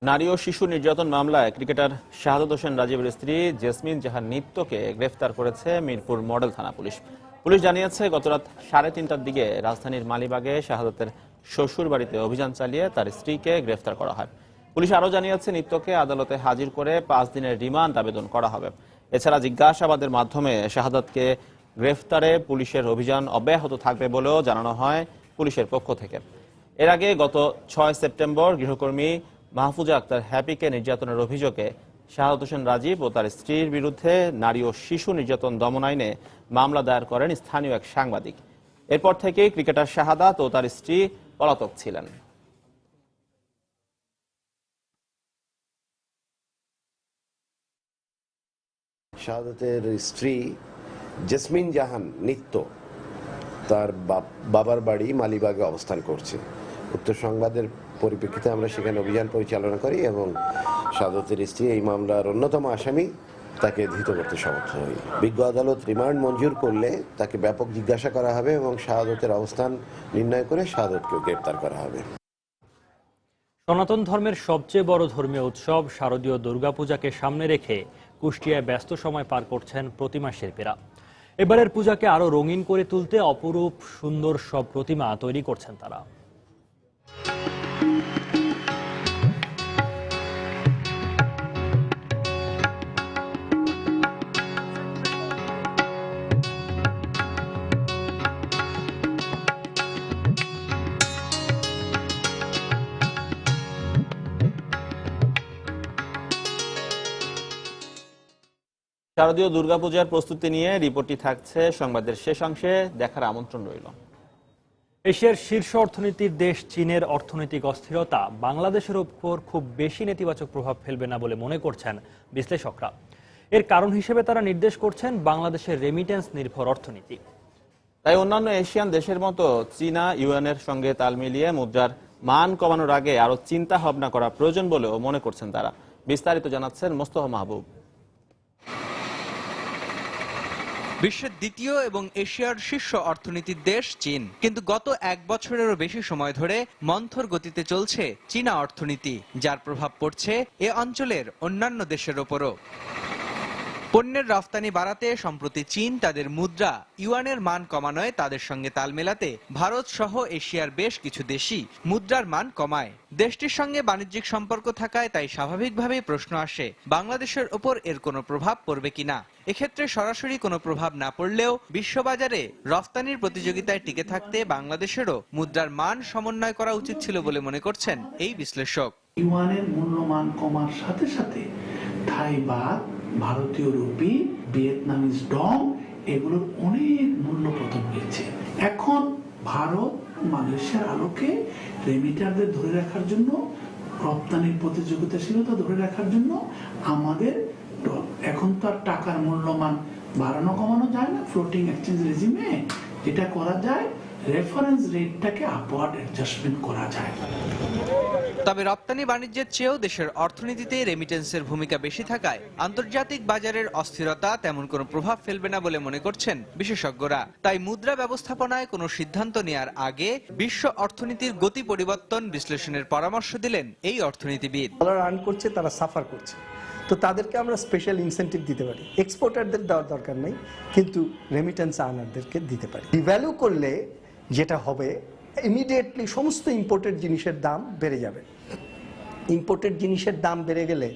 নারী ও শিশু নির্যাতন মামলায় ক্রিকেটার শাহাদাত হোসেন রাজীবের স্ত্রী জেসমিন জাহান নিত্যকে গ্রেফতার করেছে মিরপুর মডেল থানা পুলিশ। পুলিশ জানিয়েছে গতরাত 3:30টার দিকে রাজধানীর মালিবাগে শাহাদাতের শ্বশুর বাড়িতে অভিযান চালিয়ে তার স্ত্রীকে গ্রেফতার করা হয়। পুলিশ আরও জানিয়েছে নিত্যকে আদালতে হাজির করে 5 দিনের রিমান্ড আবেদন করা হবে। এছাড়া জিজ্ঞাসাবাদের মাধ্যমে শাহাদাতকে গ্রেফতারে পুলিশের অভিযান অব্যাহত থাকবে বলেও জানানো হয় পুলিশের পক্ষ থেকে। এর আগে গত 6 সেপ্টেম্বর গৃহকর্মী মাহফুজা আক্তার হ্যাপিকে নির্যাতনের অভিযোগে শাহাদাত হোসেন রাজীব ও তার স্ত্রীর বিরুদ্ধে নারী ও শিশু নির্যাতন দমন আইনে মামলা দায়ের করেন স্থানীয় এক সাংবাদিক। এরপর থেকেই ক্রিকেটার শাহাদাত ও তার স্ত্রী পলাতক ছিলেন। শাহাদাতের স্ত্রী জেসমিন জাহান নিত্য তার বাবার বাড়ি মালিবাগে অবস্থান করছে। উত্তর সংবাদের পরিপ্রেক্ষিতে আমরা সেখানে অভিযান পরিচালনা করি এবং শাহাদাতের স্ত্রী এই মামলার অন্যতম আসামি তাকে ধৃত করতে সমর্থ হই। বিজ্ঞ আদালত রিমান্ড মঞ্জুর করলে তাকে ব্যাপক জিজ্ঞাসা করা হবে এবং শাহাদতের অবস্থান নির্ণয় করে শাহাদতকেও গ্রেপ্তার করা হবে। সনাতন ধর্মের সবচেয়ে বড় ধর্মীয় উৎসব শারদীয় দুর্গাপূজাকে সামনে রেখে কুষ্টিয়ায় ব্যস্ত সময় পার করছেন প্রতিমা শিল্পীরা। এবারের পূজাকে আরো রঙিন করে তুলতে অপরূপ সুন্দর সব প্রতিমা তৈরি করছেন তারা। শারদীয় দুর্গাপূজার প্রস্তুতি নিয়ে রিপোর্টটি থাকছে সংবাদের শেষ অংশে, দেখার আমন্ত্রণ রইল। এশিয়ার শীর্ষ অর্থনীতির দেশ চীনের অর্থনৈতিক অস্থিরতা বাংলাদেশের উপর খুব বেশি নেতিবাচক প্রভাব ফেলবে না বলে মনে করছেন বিশ্লেষকরা। এর কারণ হিসেবে তারা নির্দেশ করছেন বাংলাদেশের রেমিটেন্স নির্ভর অর্থনীতি। তাই অন্যান্য এশিয়ান দেশের মতো চীনা ইউয়ানের সঙ্গে তাল মিলিয়ে মুদ্রার মান কমানোর আগে আরো চিন্তা ভাবনা করা প্রয়োজন বলেও মনে করছেন তারা। বিস্তারিত জানাচ্ছেন মোস্তফা মাহবুব। বিশ্বের দ্বিতীয় এবং এশিয়ার শীর্ষ অর্থনীতির দেশ চীন, কিন্তু গত এক বছরেরও বেশি সময় ধরে মন্থর গতিতে চলছে চীনা অর্থনীতি, যার প্রভাব পড়ছে এ অঞ্চলের অন্যান্য দেশের ওপরও। পণ্যের রফতানি বাড়াতে সম্প্রতি চীন তাদের মুদ্রা ইউয়ানের মান কমানোয় তাদের সঙ্গে তাল মেলাতে ভারত সহ এশিয়ার বেশ কিছু দেশই মুদ্রার মান কমায়। দেশটির সঙ্গে বাণিজ্যিক সম্পর্ক থাকায় তাই স্বাভাবিকভাবেই প্রশ্ন আসে বাংলাদেশের ওপর এর কোনো প্রভাব পড়বে কিনা। এক্ষেত্রে সরাসরি কোনো প্রভাব না পড়লেও বিশ্ববাজারে রফতানির প্রতিযোগিতায় টিকে থাকতে বাংলাদেশেরও মুদ্রার মান সমন্বয় করা উচিত ছিল বলে মনে করছেন এই বিশ্লেষক। ইউয়ানের মূল্যমান কমার সাথে সাথে থাই বাত, ভারতীয় রুপি, ভিয়েতনামিজ ডং এগুলোর অনেক মূল্য পতন হয়েছে। এখন ভারত মালয়েশিয়ার আলোকে রেমিটারদের ধরে রাখার জন্য, রপ্তানির প্রতিযোগিতাশীলতা ধরে রাখার জন্য আমাদের এখন তো আর টাকার মূল্যমান বাড়ানো কমানো যায় না, ফ্লোটিং এক্সচেঞ্জ রেজিমে যেটা করা যায় রেফারেন্স রেটটাকে আপওয়ার্ড অ্যাডজাস্টমেন্ট করা যায়। তবে রপ্তানি বাণিজ্যের চেয়েও দেশের অর্থনীতিতে রেমিটেন্সের ভূমিকা বেশি থাকায় আন্তর্জাতিক বাজারের অস্থিরতা তেমন কোনো প্রভাব ফেলবে না বলে মনে করছেন বিশেষজ্ঞরা। তাই মুদ্রা ব্যবস্থাপনায় কোনো সিদ্ধান্ত নেয়ার আগে বিশ্ব অর্থনীতির গতি পরিবর্তন বিশ্লেষণের পরামর্শ দিলেন এই অর্থনীতিবিদ। ডলার আর্ন করছে, তারা সাফার করছে, তো তাদেরকে আমরা স্পেশাল ইনসেন্টিভ দিতে পারি। এক্সপোর্টারদের দেওয়ার দরকার নেই, কিন্তু রেমিটেন্স আর্নারদেরকে দিতে পারি। ডিভ্যালু করলে যেটা হবে, ইমিডিয়েটলি সমস্ত ইম্পোর্টেড জিনিসের দাম বেড়ে যাবে। ইম্পোর্টেড জিনিসের দাম বেড়ে গেলে,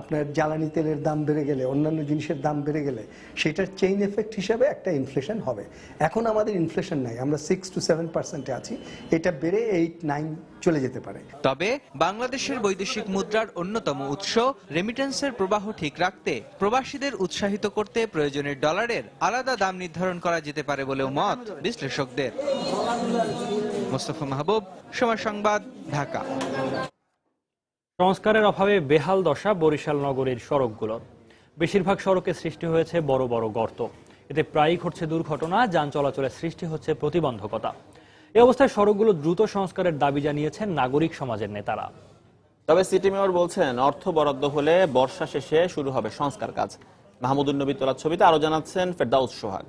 আপনার জ্বালানি তেলের দাম বেড়ে গেলে, অন্যান্য জিনিসের দাম বেড়ে গেলে সেটার চেইন এফেক্ট হিসাবে একটা ইনফ্লেশন হবে। এখন আমাদের ইনফ্লেশন নাই, আমরা 6 to 7% আছি, এটা বেড়ে 8-9 চলে যেতে পারে। তবে বাংলাদেশের বৈদেশিক মুদ্রার অন্যতম উৎস রেমিটেন্সের প্রবাহ ঠিক রাখতে প্রবাসীদের উৎসাহিত করতে প্রয়োজনের ডলারের আলাদা দাম নির্ধারণ করা যেতে পারে বলেও মত বিশ্লেষকদের। মোস্তফা মাহবুব, সময় সংবাদ, ঢাকা। সংস্কারের অভাবে বেহাল দশা বরিশাল নগরীর সড়কগুলোর। বেশিরভাগ সড়কে সৃষ্টি হয়েছে বড় বড় গর্ত। এতে প্রায়ই ঘটছে দুর্ঘটনা, যান চলাচলের সৃষ্টি হচ্ছে প্রতিবন্ধকতা। এই অবস্থায় সড়কগুলো দ্রুত সংস্কারের দাবি জানিয়েছেন নাগরিক সমাজের নেতারা। তবে সিটি মেয়র বলছেন অর্থ বরাদ্দ হলে বর্ষা শেষে শুরু হবে সংস্কার কাজ। মাহমুদুন নবী তোলার ছবিতে আরো জানাচ্ছেন ফেরদাউস সোহাগ।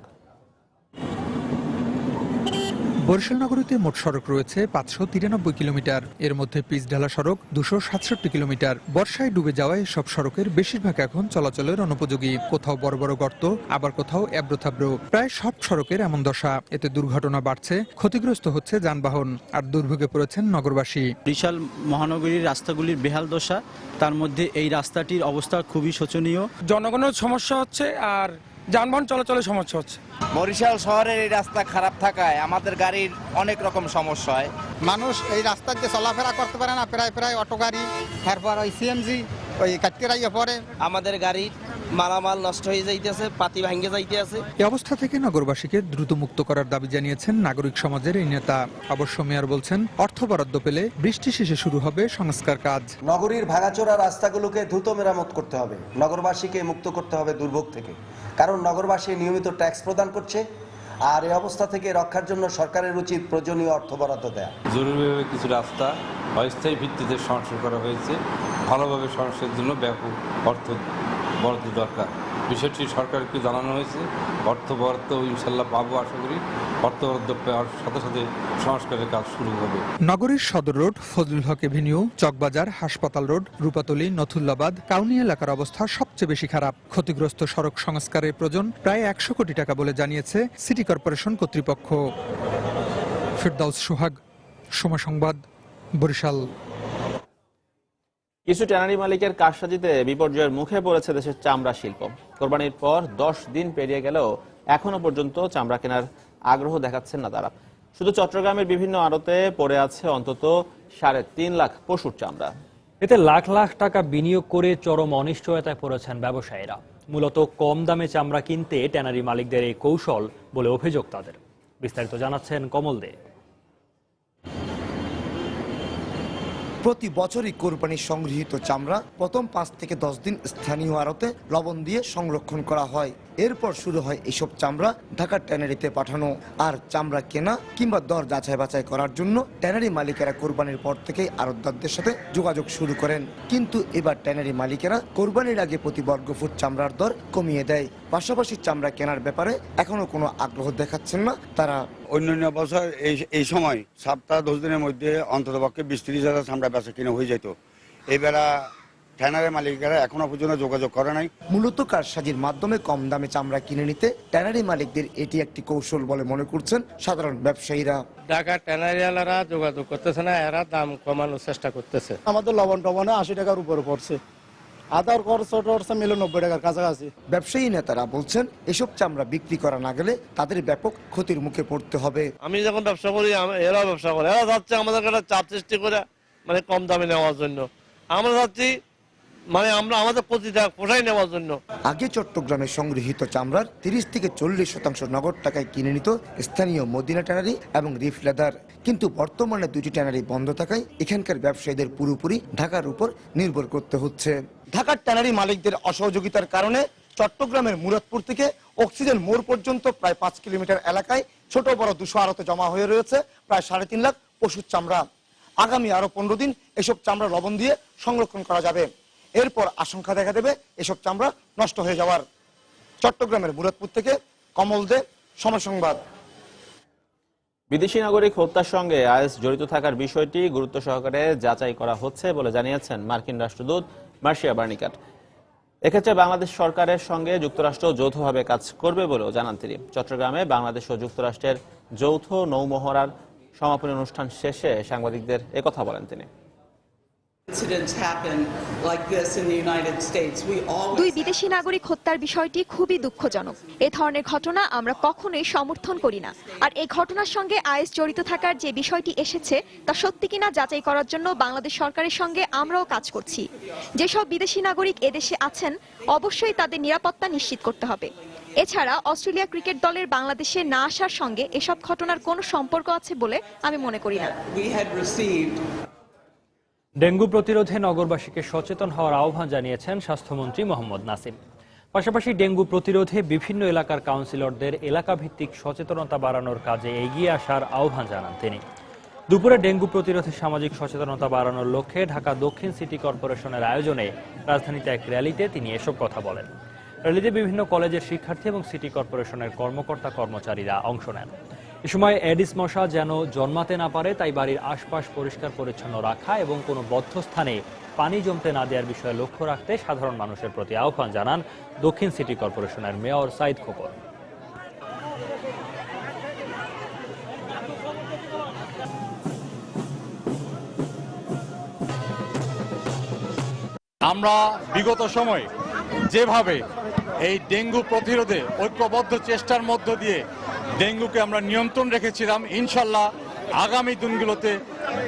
বরিশাল নগরীতে মোট সড়ক রয়েছে 593 কিলোমিটার, এর মধ্যে পিচ ঢালা সড়ক 267 কিলোমিটার। বর্ষায় ডুবে যাওয়ায় সব সড়কের বেশিরভাগ এখন চলাচলের অনুপযোগী, কোথাও বড় বড় গর্ত, আবার কোথাও এবড়োথাবড়ো। প্রায় সব সড়কের এমন দশা। এতে দুর্ঘটনা বাড়ছে, ক্ষতিগ্রস্ত হচ্ছে যানবাহন, আর দুর্ভোগে পড়েছেন নগরবাসী। বরিশাল মহানগরীর রাস্তাগুলির বেহাল দশা, তার মধ্যে এই রাস্তাটির অবস্থা খুবই শোচনীয়। জনগণের সমস্যা হচ্ছে আর যানবাহন চলাচলের সমস্যা হচ্ছে। বরিশাল শহরের এই রাস্তা খারাপ থাকায় আমাদের গাড়ির অনেক রকম সমস্যা হয়। মানুষ এই রাস্তার যে চলাফেরা করতে পারে না, প্রায় অটো গাড়ি, তারপর ওই সিএমজি ওই কাটকেরাইয়ে পড়ে। আমাদের গাড়ির মালামাল নষ্ট হয়ে যাইতেছে, পাতি ভাঙ্গে যাইতেছে। এই অবস্থা থেকে নগরবাসীকে দ্রুত মুক্ত করার দাবি জানিয়েছেন নাগরিক সমাজের এই নেতা। অবশ্য মেয়র বলছেন অর্থ বরাদ্দ পেলে বৃষ্টি শেষে শুরু হবে সংস্কার কাজ। নগরীর ভাঙাচোরা রাস্তাগুলোকে দ্রুত মেরামত করতে হবে, নগরবাসীকে মুক্ত করতে হবে দুর্ভোগ থেকে, কারণ নগরবাসী নিয়মিত ট্যাক্স প্রদান করছে। আর এই অবস্থা থেকে রক্ষার জন্য সরকারের উচিত প্রয়োজনীয় অর্থ বরাদ্দ দেয়া। জরুরিভাবে কিছু রাস্তা অস্থায়ী ভিত্তিতে সংস্কার করা হয়েছে, ভালোভাবে সংস্কারের জন্য ব্যাপক অর্থ বরাদ্দ দরকার। বিষয়টি সরকারকে জানানো হয়েছে। অর্থ বরাদ্দ ইনশাল্লাহ পাবো আশা করি। অর্থ বরাদ্দ পাওয়ার সাথে সাথে সংস্কারের কাজ শুরু হবে। নগরীর সদর রোড, ফজলুল হক এভিনিউ, চকবাজার, হাসপাতাল রোড, রূপাতলী, নথুল্লাবাদ, কাউনি এলাকার অবস্থা সবচেয়ে বেশি খারাপ। ক্ষতিগ্রস্ত সড়ক সংস্কারের প্রয়োজন প্রায় 100 কোটি টাকা বলে জানিয়েছে সিটি কর্পোরেশন কর্তৃপক্ষ। ফিরদাউস সোহাগ, সময় সংবাদ, বরিশাল। কিছু ট্যানারি মালিকের কারসাজিতে বিপর্যয়ের মুখে পড়েছে দেশের চামড়া শিল্প। কোরবানির পর 10 দিন পেরিয়ে গেলেও এখনো পর্যন্ত চামড়া কেনার আগ্রহ দেখাচ্ছেন না তারা। শুধু চট্টগ্রামের বিভিন্ন আড়তে পড়ে আছে অন্তত 3.5 লাখ পশুর চামড়া। এতে লাখ লাখ টাকা বিনিয়োগ করে চরম অনিশ্চয়তায় পড়েছেন ব্যবসায়ীরা। মূলত কম দামে চামড়া কিনতে ট্যানারি মালিকদের এই কৌশল বলে অভিযোগ তাদের। বিস্তারিত জানাচ্ছেন কমল দে। প্রতি বছরই কোরবানির সংগৃহীত চামড়া প্রথম 5 থেকে 10 দিন স্থানীয় আড়তে লবণ দিয়ে সংরক্ষণ করা হয়। এরপর শুরু হয় এসব চামড়া ঢাকার ট্যানারিতে পাঠানো। আর চামড়া কেনা কিংবা দর যাচাই বাছাই করার জন্য ট্যানারি মালিকেরা কোরবানির পর থেকেই আড়তদারদের সাথে যোগাযোগ শুরু করেন। কিন্তু এবার ট্যানারি মালিকেরা কোরবানির আগে প্রতি বর্গফুট চামড়ার দর কমিয়ে দেয়। পাশাপাশি চামড়া কেনার ব্যাপারে এখনো কোনো আগ্রহ দেখাচ্ছেন না তারা। অন্যান্য বছর এই সময় সপ্তাহ 10 দিনের মধ্যে অন্ততপক্ষে 20-30 হাজার চামড়া বেচা কিনা হয়ে যেত। এবেলা ট্যানারি মালিকেরা এখনো পর্যন্ত যোগাযোগ করে নাই। মূলত কারসাজির মাধ্যমে কম দামে চামড়া কিনে নিতে ট্যানারি মালিকদের এটি একটি কৌশল বলে মনে করছেন সাধারণ ব্যবসায়ীরা। ঢাকা ট্যানারিওয়ালারা যোগাযোগ করতেছে না, এরা দাম কমানোর চেষ্টা করতেছে। আমাদের লবণ টবণে 80 টাকার উপরে পড়ছে, আদার খরচ মিলে 90 টাকার কাছাকাছি। ব্যবসায়ী নেতারা বলছেন এসব চামড়া বিক্রি করা না গেলে তাদের ব্যাপক ক্ষতির মুখে পড়তে হবে। আমি যখন ব্যবসা করি এরাও ব্যবসা করে, এরা যাচ্ছে আমাদের একটা চাপ সৃষ্টি করে মানে কম দামে নেওয়ার জন্য। আমরা যাচ্ছি মানে আমরা আমাদের প্রতিটা পোষাই নেওয়ার জন্য। আগে চট্টগ্রামে সংগৃহীত চামড়ার 30 থেকে 40% নগদ টাকায় কিনে নিত স্থানীয় মদিনা ট্যানারি এবং রিফ লেদার। কিন্তু বর্তমানে দুটি ট্যানারি বন্ধ থাকায় এখানকার ব্যবসায়ীদের পুরোপুরি ঢাকার উপর নির্ভর করতে হচ্ছে। ঢাকার ট্যানারি মালিকদের অসহযোগিতার কারণে চট্টগ্রামের মুরাদপুর থেকে অক্সিজেন মোড় পর্যন্ত প্রায় 5 কিলোমিটার এলাকায় ছোট বড় 200 আড়তে জমা হয়ে রয়েছে প্রায় 3.5 লাখ পশুর চামড়া। আগামী আরো 15 দিন এসব চামড়া লবণ দিয়ে সংরক্ষণ করা যাবে। এরপর আশঙ্কা দেখা দেবে এসব চামড়া নষ্ট হয়ে যাওয়ার। চট্টগ্রামের মুরাদপুর থেকে কমল দে, সময় সংবাদ। বিদেশি নাগরিক হত্যার সঙ্গে আইএস জড়িত থাকার বিষয়টি গুরুত্ব সহকারে যাচাই করা হচ্ছে বলে জানিয়েছেন মার্কিন রাষ্ট্রদূত মার্শিয়া বার্নিকাট। এক্ষেত্রে বাংলাদেশ সরকারের সঙ্গে যুক্তরাষ্ট্র যৌথভাবে কাজ করবে বলেও জানান তিনি। চট্টগ্রামে বাংলাদেশ ও যুক্তরাষ্ট্রের যৌথ নৌমহড়ার সমাপনী অনুষ্ঠান শেষে সাংবাদিকদের একথা বলেন তিনি। দুই বিদেশি নাগরিক হত্যার বিষয়টি খুবই দুঃখজনক। এ ধরনের ঘটনা আমরা কখনোই সমর্থন করি না। আর এই ঘটনার সঙ্গে আইএস জড়িত থাকার যে বিষয়টি এসেছে তা সত্যি কিনা যাচাই করার জন্য বাংলাদেশ সরকারের সঙ্গে আমরাও কাজ করছি। যেসব বিদেশি নাগরিক এদেশে আছেন অবশ্যই তাদের নিরাপত্তা নিশ্চিত করতে হবে। এছাড়া অস্ট্রেলিয়া ক্রিকেট দলের বাংলাদেশে না আসার সঙ্গে এসব ঘটনার কোনো সম্পর্ক আছে বলে আমি মনে করি না। ডেঙ্গু প্রতিরোধে নগরবাসীকে সচেতন হওয়ার আহ্বান জানিয়েছেন স্বাস্থ্যমন্ত্রী মোহাম্মদ নাসিম। পাশাপাশি ডেঙ্গু প্রতিরোধে বিভিন্ন এলাকার কাউন্সিলরদের এলাকাভিত্তিক সচেতনতা বাড়ানোর কাজে এগিয়ে আসার আহ্বান জানান তিনি। দুপুরে ডেঙ্গু প্রতিরোধে সামাজিক সচেতনতা বাড়ানোর লক্ষ্যে ঢাকা দক্ষিণ সিটি কর্পোরেশনের আয়োজনে রাজধানীতে এক র্যালিতে তিনি এসব কথা বলেন। র্যালিতে বিভিন্ন কলেজের শিক্ষার্থী এবং সিটি কর্পোরেশনের কর্মকর্তা কর্মচারীরা অংশ নেন। এ সময় এডিস মশা যেন জন্মাতে না পারে তাই বাড়ির আশপাশ পরিষ্কার পরিচ্ছন্ন রাখা এবং কোনো বদ্ধ স্থানে পানি জমতে না দেওয়ার বিষয়ে লক্ষ্য রাখতে সাধারণ মানুষের প্রতি আহ্বান জানান দক্ষিণ সিটি কর্পোরেশনের মেয়র সাইদ খোকন। আমরা বিগত সময়ে যেভাবে এই ডেঙ্গু প্রতিরোধে ঐক্যবদ্ধ চেষ্টার মধ্য দিয়ে ডেঙ্গুকে আমরা নিয়ন্ত্রণ রেখেছিলাম, ইনশাল্লাহ আগামী দিনগুলোতে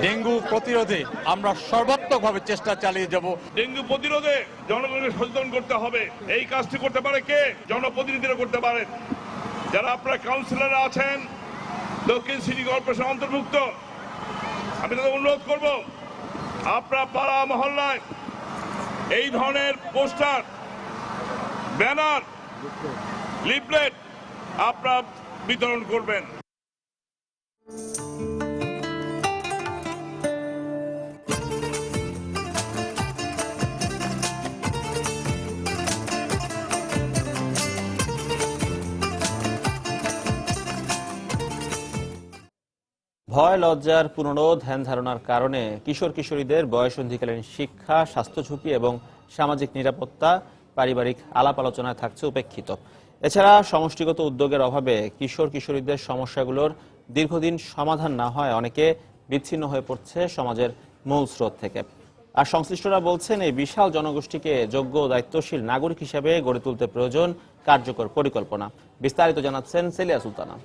ডেঙ্গু প্রতিরোধে আমরা সর্বাত্মকভাবে চেষ্টা চালিয়ে যাব। ডেঙ্গু প্রতিরোধে জনগণকে সচেতন করতে হবে। এই কাজটি করতে পারে কে? জনপ্রতিনিধিরা করতে পারেন। যারা আপনারা কাউন্সিলর আছেন দক্ষিণ সিটি কর্পোরেশন অন্তর্ভুক্ত, আমি তাদের অনুরোধ করব আপনারা পাড়া মহল্লায় এই ধরনের পোস্টার, ব্যানার, লিফলেট আপনারা বিতরণ করবেন। ভয় লজ্জার পুরনো ধ্যান ধারণার কারণে কিশোর কিশোরীদের বয়সন্ধিকালীন শিক্ষা, স্বাস্থ্য ঝুঁকি এবং সামাজিক নিরাপত্তা পারিবারিক আলাপ আলোচনায় থাকছে উপেক্ষিত। এছাড়া সমষ্টিগত উদ্যোগের অভাবে কিশোর কিশোরীদের সমস্যাগুলোর দীর্ঘদিন সমাধান না হয় অনেকে বিচ্ছিন্ন হয়ে পড়ছে সমাজের মূল স্রোত থেকে। আর সংশ্লিষ্টরা বলছেন এই বিশাল জনগোষ্ঠীকে যোগ্য ও দায়িত্বশীল নাগরিক হিসেবে গড়ে তুলতে প্রয়োজন কার্যকর পরিকল্পনা। বিস্তারিত জানাচ্ছেন সেলিয়া সুলতানা।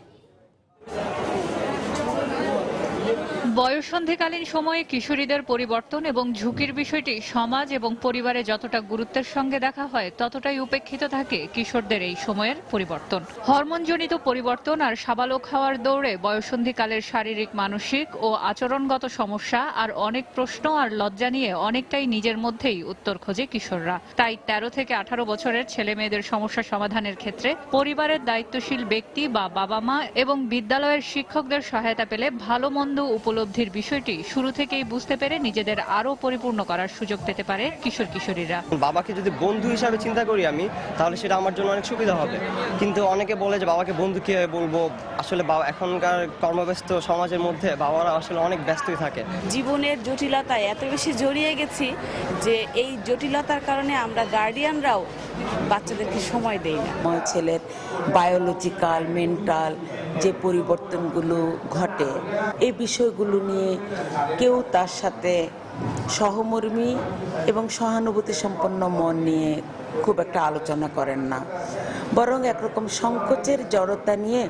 বয়ঃসন্ধিকালীন সময়ে কিশোরীদের পরিবর্তন এবং ঝুঁকির বিষয়টি সমাজ এবং পরিবারে যতটা গুরুত্বের সঙ্গে দেখা হয় ততটাই উপেক্ষিত থাকে কিশোরদের এই সময়ের পরিবর্তন। হরমোনজনিত পরিবর্তন আর সাবালক হওয়ার দৌড়ে বয়ঃসন্ধিকালের শারীরিক, মানসিক ও আচরণগত সমস্যা আর অনেক প্রশ্ন আর লজ্জা নিয়ে অনেকটাই নিজের মধ্যেই উত্তর খোঁজে কিশোররা। তাই 13 থেকে 18 বছরের ছেলে মেয়েদের সমস্যা সমাধানের ক্ষেত্রে পরিবারের দায়িত্বশীল ব্যক্তি বা বাবা মা এবং বিদ্যালয়ের শিক্ষকদের সহায়তা পেলে ভালো মন্দ উপলব্ধির বিষয়টি শুরু থেকেই বুঝতে পেরে নিজেদের আরো পরিপূর্ণ করার সুযোগ পেতে পারে কিশোর কিশোরীরা। বাবাকে যদি বন্ধু হিসাবে চিন্তা করি আমি, তাহলে সেটা আমার জন্য অনেক সুবিধা হবে। কিন্তু অনেকে বলে যে বাবাকে বন্ধু কিভাবে বলবো, আসলে এখনকার কর্মব্যস্ত সমাজের মধ্যে বাবারা আসলে অনেক ব্যস্তই থাকে। জীবনের জটিলতায় এত বেশি জড়িয়ে গেছি যে এই জটিলতার কারণে আমরা গার্ডিয়ানরাও বাচ্চাদেরকে সময় দেই না। আমার ছেলের বায়োলজিক্যাল, মেন্টাল যে পরিবর্তনগুলো ঘটে, এই বিষয়গুলো নিয়ে কেউ তার সাথে সহমর্মী এবং সহানুভূতি সম্পন্ন মন নিয়ে খুব একটা আলোচনা করেন না, বরং একরকম সংকোচের জড়তা নিয়ে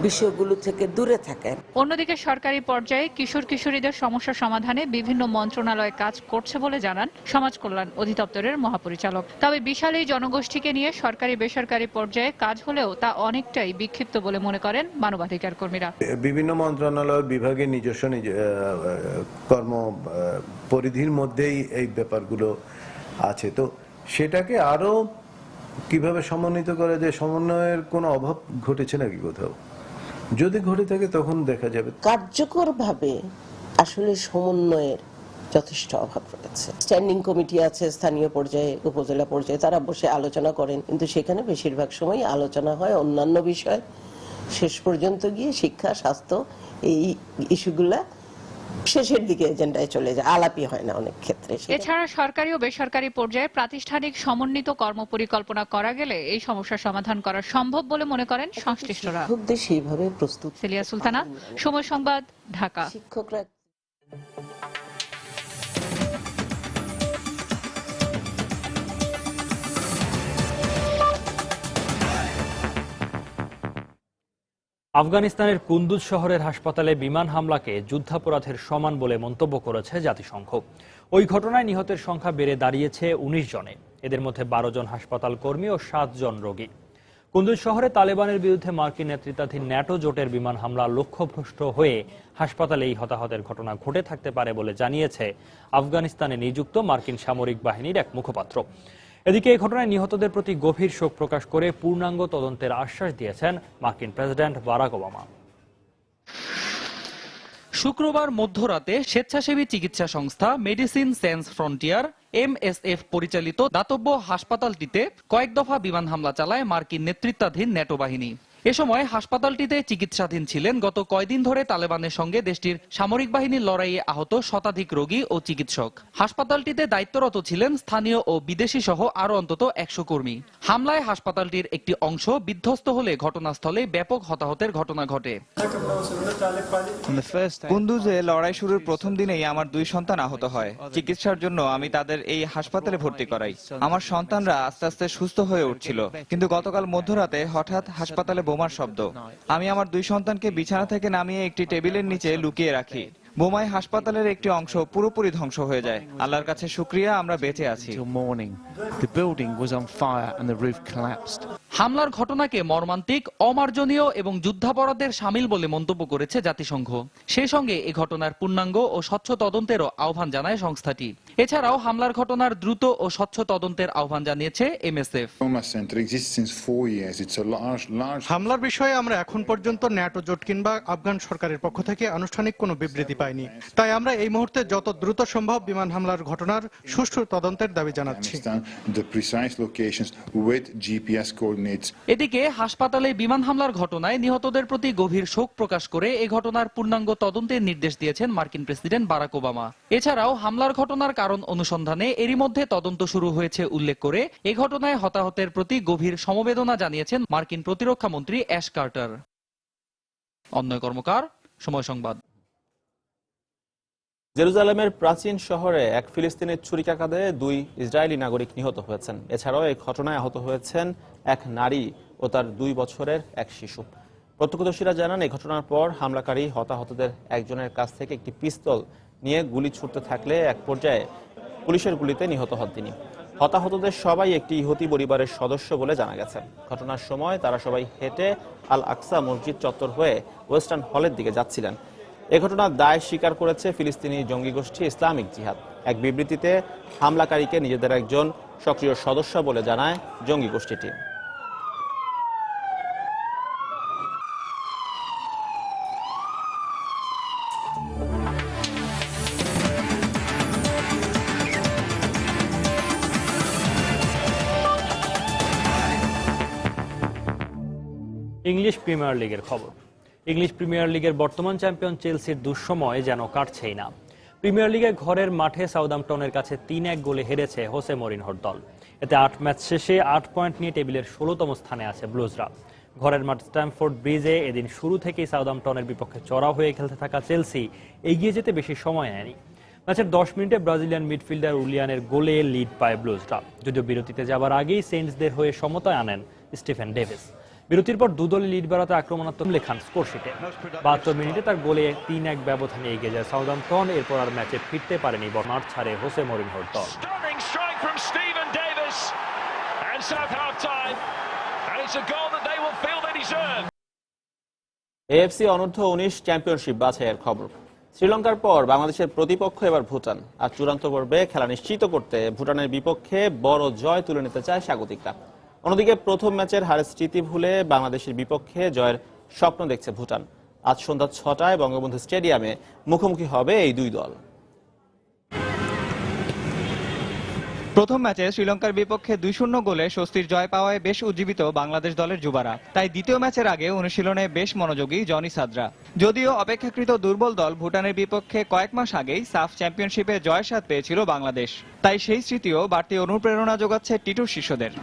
বিষয়গুলো থেকে দূরে থাকেন। অন্যদিকে সরকারি পর্যায়ে কিশোর কিশোরীদের সমস্যা সমাধানে বিভিন্ন মন্ত্রণালয় কাজ করছে বলে জানান সমাজ কল্যাণ অধিদপ্তরের মহাপরিচালক। তবে বিশাল এই জনগোষ্ঠীকে নিয়ে সরকারি বেসরকারি পর্যায়ে কাজ হলেও তা অনেকটাই বিক্ষিপ্ত বলে মনে করেন মানবাধিকার কর্মীরা। বিভিন্ন মন্ত্রণালয় বিভাগের নিজস্ব কর্ম পরিধির মধ্যেই এই ব্যাপারগুলো আছে, তো সেটাকে আরো কিভাবে সমন্বিত করা যায়, সমন্বয়ের কোনো অভাব ঘটেছে নাকি কোথাও? যদি ঘটে থাকে তখন দেখা যাবে। কার্যকরভাবে আসলে সমন্বয়ের যথেষ্ট অভাব রয়েছে। স্ট্যান্ডিং কমিটি আছে স্থানীয় পর্যায়ে, উপজেলা পর্যায়ে, তারা বসে আলোচনা করেন, কিন্তু সেখানে বেশিরভাগ সময় আলোচনা হয় অন্যান্য বিষয়, শেষ পর্যন্ত গিয়ে শিক্ষা, স্বাস্থ্য এই ইস্যুগুলা শেষের দিকে এজেন্ডায় চলে যায়, আলাপই হয় না অনেক ক্ষেত্রে। এছাড়া সরকারি ও বেসরকারি পর্যায়ে প্রাতিষ্ঠানিক সমন্বিত কর্মপরিকল্পনা করা গেলে এই সমস্যা সমাধান করা সম্ভব বলে মনে করেন সংশ্লিষ্টরা। সেইভাবে প্রস্তুত। সেলিয়া সুলতানা, সময় সংবাদ, ঢাকা। শিক্ষকরা আফগানিস্তানের কুন্দুজ শহরের হাসপাতালে বিমান হামলাকে যুদ্ধাপরাধের সমান বলে মন্তব্য করেছে জাতিসংঘ। ওই ঘটনায় নিহতের সংখ্যা বেড়ে দাঁড়িয়েছে 19 জনে। এদের মধ্যে 12 জন হাসপাতাল কর্মী ও 7 জন রোগী। কুন্দুজ শহরে তালেবানের বিরুদ্ধে মার্কিন নেতৃত্বাধীন ন্যাটো জোটের বিমান হামলা লক্ষ্যভ্রষ্ট হয়ে হাসপাতালে এই হতাহতের ঘটনা ঘটে থাকতে পারে বলে জানিয়েছে আফগানিস্তানে নিযুক্ত মার্কিন সামরিক বাহিনীর এক মুখপাত্র। এদিকে এই ঘটনায় নিহতদের প্রতি গভীর শোক প্রকাশ করে পূর্ণাঙ্গ তদন্তের আশ্বাস দিয়েছেন মার্কিন প্রেসিডেন্ট বারাক ওবামা। শুক্রবার মধ্যরাতে স্বেচ্ছাসেবী চিকিৎসা সংস্থা মেডিসিন সেন্স ফ্রন্টিয়ার MSF পরিচালিত দাতব্য হাসপাতালটিতে কয়েক দফা বিমান হামলা চালায় মার্কিন নেতৃত্বাধীন ন্যাটো বাহিনী। এ সময় হাসপাতালটিতে চিকিৎসাধীন ছিলেন গত কয়েকদিন ধরে তালেবানের সঙ্গে দেশটির সামরিক বাহিনীর লড়াইয়ে আহত শতাধিক রোগী ও চিকিৎসক। হাসপাতালটিতে দায়িত্বরত ছিলেন স্থানীয় ও বিদেশি সহ আরো অন্তত 100 কর্মী। হামলায় হাসপাতালটির একটি অংশ বিধ্বস্ত হলে ঘটনাস্থলে ব্যাপক হতাহতের ঘটনা ঘটে। কুন্দুজে লড়াই শুরুর প্রথম দিনেই আমার 2 সন্তান আহত হয়। চিকিৎসার জন্য আমি তাদের এই হাসপাতালে ভর্তি করাই। আমার সন্তানরা আস্তে আস্তে সুস্থ হয়ে উঠছিল, কিন্তু গতকাল মধ্যরাতে হঠাৎ হাসপাতালে বোমার শব্দ। আমি আমার 2 সন্তানকে বিছানা থেকে নামিয়ে একটি টেবিলের নিচে লুকিয়ে রাখি। বোমায় হাসপাতালের একটি অংশ পুরোপুরি ধ্বংস হয়ে যায়। আল্লাহর কাছে শুকরিয়া, আমরা বেঁচে আছি। হামলার ঘটনাকে মর্মান্তিক, অমার্জনীয় এবং যুদ্ধাপরাধের শামিল বলে মন্তব্য করেছে জাতিসংঘ। সেই সঙ্গে এ ঘটনার পূর্ণাঙ্গ ও স্বচ্ছ তদন্তেরও আহ্বান জানায় সংস্থাটি। এছাড়াও হামলার ঘটনার দ্রুত ও স্বচ্ছ তদন্তের আহ্বান জানিয়েছে MSF। হামলার বিষয়ে আমরা এখন পর্যন্ত ন্যাটো জোট কিংবা আফগান সরকারের পক্ষ থেকে আনুষ্ঠানিক কোনো বিবৃতি পাইনি। তাই আমরা এই মুহূর্তে যত দ্রুত সম্ভব বিমান হামলার ঘটনার সুষ্ঠু তদন্তের দাবি জানাচ্ছি। এদিকে হাসপাতালে বিমান হামলার ঘটনায় নিহতদের প্রতি গভীর শোক প্রকাশ করে এ ঘটনার পূর্ণাঙ্গ তদন্তের নির্দেশ দিয়েছেন মার্কিন প্রেসিডেন্ট বারাক ওবামা। এছাড়াও হামলার ঘটনার কারণ অনুসন্ধানে এরই মধ্যে তদন্ত শুরু হয়েছে উল্লেখ করে এ ঘটনায় হতাহতের প্রতি গভীর সমবেদনা জানিয়েছেন মার্কিন প্রতিরক্ষা মন্ত্রী অ্যাশ কার্টার। অন্যয় কর্মকার, সময় সংবাদ। জেরুজালেমের প্রাচীন শহরে এক ফিলিস্তিনের ছুরিকাঘাতে 2 ইসরায়েলি নাগরিক নিহত হয়েছেন। এছাড়াও এই ঘটনায় আহত হয়েছেন এক নারী ও তার 2 বছরের এক শিশু। প্রত্যক্ষদর্শীরা জানান, এই ঘটনার পর হামলাকারী হতাহতদের একজনের কাছ থেকে একটি পিস্তল নিয়ে গুলি ছুড়তে থাকলে এক পর্যায়ে পুলিশের গুলিতে নিহত হন তিনি। হতাহতদের সবাই একটি ইহুদি পরিবারের সদস্য বলে জানা গেছে। ঘটনার সময় তারা সবাই হেঁটে আল আকসা মসজিদ চত্বর হয়ে ওয়েস্টার্ন হলের দিকে যাচ্ছিলেন। এ ঘটনার দায় স্বীকার করেছে ফিলিস্তিনি জঙ্গি গোষ্ঠী ইসলামিক জিহাদ। এক বিবৃতিতে হামলাকারীকে নিজেদের একজন সক্রিয় সদস্য বলে জানায় জঙ্গি গোষ্ঠীটি। ইংলিশ প্রিমিয়ার লিগের খবর। ইংলিশ প্রিমিয়ার লিগের বর্তমান চ্যাম্পিয়ন চেলসির দুঃসময় যেন কাটছেই না। প্রিমিয়ার লিগে ঘরের মাঠে সাউদাম্পটনের কাছে 3-1 গোলে হেরেছে হোসে মরিনহোর দল। এতে 8 ম্যাচ শেষে 8 পয়েন্ট নিয়ে টেবিলের 16তম স্থানে আছে ব্লুজরা। ঘরের মাঠ স্ট্যামফোর্ড ব্রিজে এদিন শুরু থেকেই সাউদাম্পটনের বিপক্ষে চড়াও হয়ে খেলতে থাকা চেলসি এগিয়ে যেতে বেশি সময় নেয়নি। ম্যাচের 10 মিনিটে ব্রাজিলিয়ান মিডফিল্ডার উলিয়ানের গোলে লিড পায় ব্লুজরা। যদিও বিরতিতে যাবার আগেই সেন্টসদের হয়ে সমতায় আনেন স্টিফেন ডেভিস। বিরতির পর দুদলে লিড বাড়াতে আক্রমণাত্মক লেখান স্কোরশিটে। 72 মিনিটে তার গোলে 3-1 ব্যবধানে এগিয়ে যায় সাউদাম্পটন। এরপর আর ম্যাচে ফিরতে পারেনি, মাঠ ছাড়ে হোসে মরিনহোর দল। এএফসি অনূর্ধ্ব 19 চ্যাম্পিয়নশিপ বাছাইয়ের খবর। শ্রীলঙ্কার পর বাংলাদেশের প্রতিপক্ষ এবার ভুটান। আর চূড়ান্ত পর্বে খেলা নিশ্চিত করতে ভুটানের বিপক্ষে বড় জয় তুলে নিতে চায় স্বাগতিকরা। অন্যদিকে প্রথম ম্যাচের হারের স্মৃতি ভুলে বাংলাদেশের বিপক্ষে জয়ের স্বপ্ন দেখছে ভুটান। আজ সন্ধ্যা 6টায় বঙ্গবন্ধু স্টেডিয়ামে মুখোমুখি হবে এই দুই দল। প্রথম ম্যাচে শ্রীলঙ্কার বিপক্ষে 2-0 গোলে স্বস্তির জয় পাওয়ায় বেশ উজ্জীবিত বাংলাদেশ দলের যুবারা। তাই দ্বিতীয় ম্যাচের আগে অনুশীলনে বেশ মনোযোগী জনি সাদরা। যদিও অপেক্ষাকৃত দুর্বল দল ভুটানের বিপক্ষে কয়েক মাস আগেই সাফ চ্যাম্পিয়নশিপে জয়ের স্বাদ পেয়েছিল বাংলাদেশ। তাই সেই স্মৃতিও বাড়তি অনুপ্রেরণা যোগাচ্ছে টিটুর শিষ্যদের।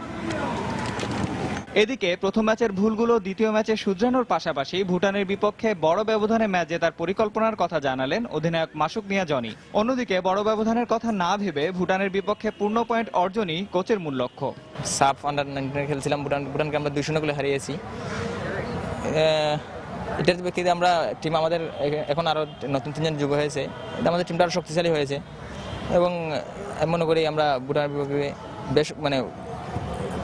এদিকে প্রথম ম্যাচের ভুলগুলো দ্বিতীয় ম্যাচে শুধরানোর পাশাপাশি ভুটানের বিপক্ষে বড় ব্যবধানে ম্যাচ জেতার পরিকল্পনার কথা জানালেন অধিনায়ক মাসুক মিয়া জনি। অন্যদিকে বড় ব্যবধানের কথা না ভেবে ভুটানের বিপক্ষে পূর্ণ পয়েন্ট অর্জনই কোচের মূল লক্ষ্য। সাফ আন্ডার-19 খেলছিলাম, ভুটানকে আমরা 2-0 গোলে হারিয়েছি। এটার প্রেক্ষিতে আমরা টিম আমাদের এখন আরো নতুন 3 জন যুগ হয়েছে, এটা আমাদের টিমটা আরো শক্তিশালী হয়েছে এবং মনে করি আমরা ভুটানের বিপক্ষে বেশ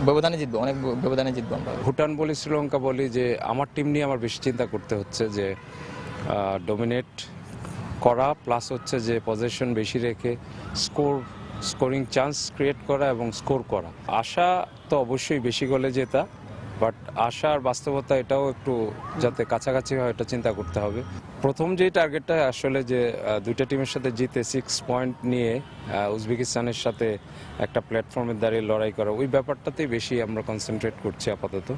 ব্যবধানে জিতবো, অনেক ব্যবধানে জিতবো আমরা। ভুটান বলি শ্রীলঙ্কা বলি, যে আমার টিম নিয়ে আমার বেশি চিন্তা করতে হচ্ছে যে ডমিনেট করা, প্লাস হচ্ছে যে পজিশন বেশি রেখে স্কোরিং চান্স ক্রিয়েট করা এবং স্কোর করা। আশা তো অবশ্যই বেশি গোলে জেতা, বাট আশা আর বাস্তবতা এটাও একটু যাতে কাছাকাছি হয় এটা চিন্তা করতে হবে। প্রথম যে টার্গেটটা আসলে যে দুইটা টিমের সাথে জিতে 6 পয়েন্ট নিয়ে উজবেকিস্তানের সাথে একটা প্ল্যাটফর্মে দাঁড়িয়ে লড়াই করা, ওই ব্যাপারটাতেই বেশি আমরা কনসেন্ট্রেট করছি আপাতত।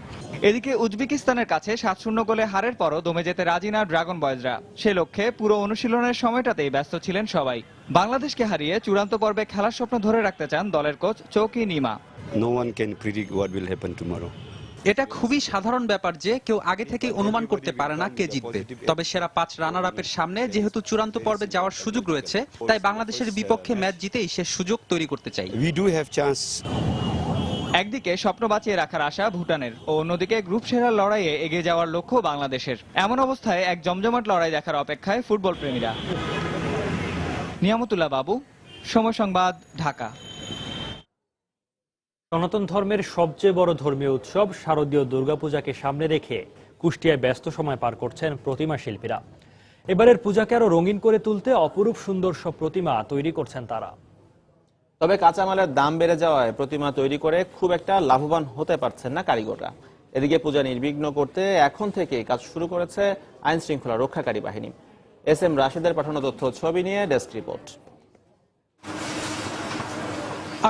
এদিকে উজবেকিস্তানের কাছে 7-0 গোলে হারের পরও দমে যেতে রাজি না ড্রাগন বয়েজরা। সে লক্ষ্যে পুরো অনুশীলনের সময়টাতেই ব্যস্ত ছিলেন সবাই। বাংলাদেশকে হারিয়ে চূড়ান্ত পর্বে খেলার স্বপ্ন ধরে রাখতে চান দলের কোচ চৌকি Nima. No one can predict what will happen tomorrow. এটা খুবই সাধারণ ব্যাপার যে কেউ আগে থেকে অনুমান করতে পারে না কে জিতবে। তবে সেরা 5 রানার আপের সামনে যেহেতু চূড়ান্ত পর্বে যাওয়ার সুযোগ রয়েছে, তাই বাংলাদেশের বিপক্ষে ম্যাচ জিতেই সে সুযোগ তৈরি করতে চাই। We do have chance. একদিকে স্বপ্ন বাঁচিয়ে রাখার আশা ভুটানের ও অন্যদিকে গ্রুপ সেরার লড়াইয়ে এগিয়ে যাওয়ার লক্ষ্য বাংলাদেশের। এমন অবস্থায় এক জমজমাট লড়াই দেখার অপেক্ষায় ফুটবল প্রেমীরা। নিয়ামতুল্লাহ বাবু, সময় সংবাদ, ঢাকা। সনাতন ধর্মের সবচেয়ে বড় ধর্মীয় উৎসব শারদীয় দুর্গাপূজাকে সামনে রেখে কুষ্টিয়ায় ব্যস্ত সময় পার করছেন প্রতিমা শিল্পীরা। এবারের পূজাকে আরো রঙিন করে তুলতে অপরূপ সুন্দর সব প্রতিমা তৈরি করছেন তারা। তবে কাঁচামালের দাম বেড়ে যাওয়ায় প্রতিমা তৈরি করে খুব একটা লাভবান হতে পারছেন না কারিগররা। এদিকে পূজা নির্বিঘ্ন করতে এখন থেকে কাজ শুরু করেছে আইন শৃঙ্খলা রক্ষাকারী বাহিনী। এস এম রাশিদের পাঠানো তথ্য ছবি নিয়ে ডেস্ক রিপোর্ট।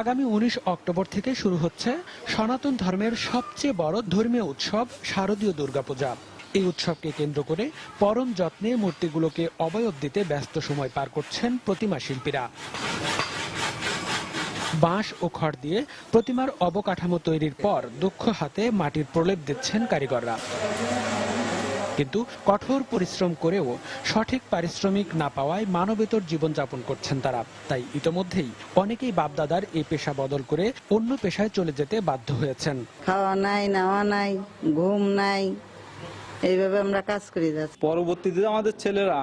আগামী 19 অক্টোবর থেকে শুরু হচ্ছে সনাতন ধর্মের সবচেয়ে বড় ধর্মীয় উৎসব শারদীয় দুর্গাপূজা। এই উৎসবকে কেন্দ্র করে পরম যত্নে মূর্তিগুলোকে অবয়ব দিতে ব্যস্ত সময় পার করছেন প্রতিমা শিল্পীরা। বাঁশ ও খড় দিয়ে প্রতিমার অবকাঠামো তৈরির পর দক্ষ হাতে মাটির প্রলেপ দিচ্ছেন কারিগররা। কিন্তু কঠোর পরিশ্রম করেও সঠিক পারিশ্রমিক না পাওয়ায় মানবেতর জীবনযাপন করছেন তারা। তাই ইতোমধ্যেই অনেকেই বাপদাদার এই পেশা বদল করে অন্য পেশায় চলে যেতে বাধ্য হয়েছেন। খাওয়া নাই, নাওয়া নাই, ঘুম নাই, এইভাবে আমরা কাজ করে যাচ্ছি। পরবর্তীতে আমাদের ছেলেরা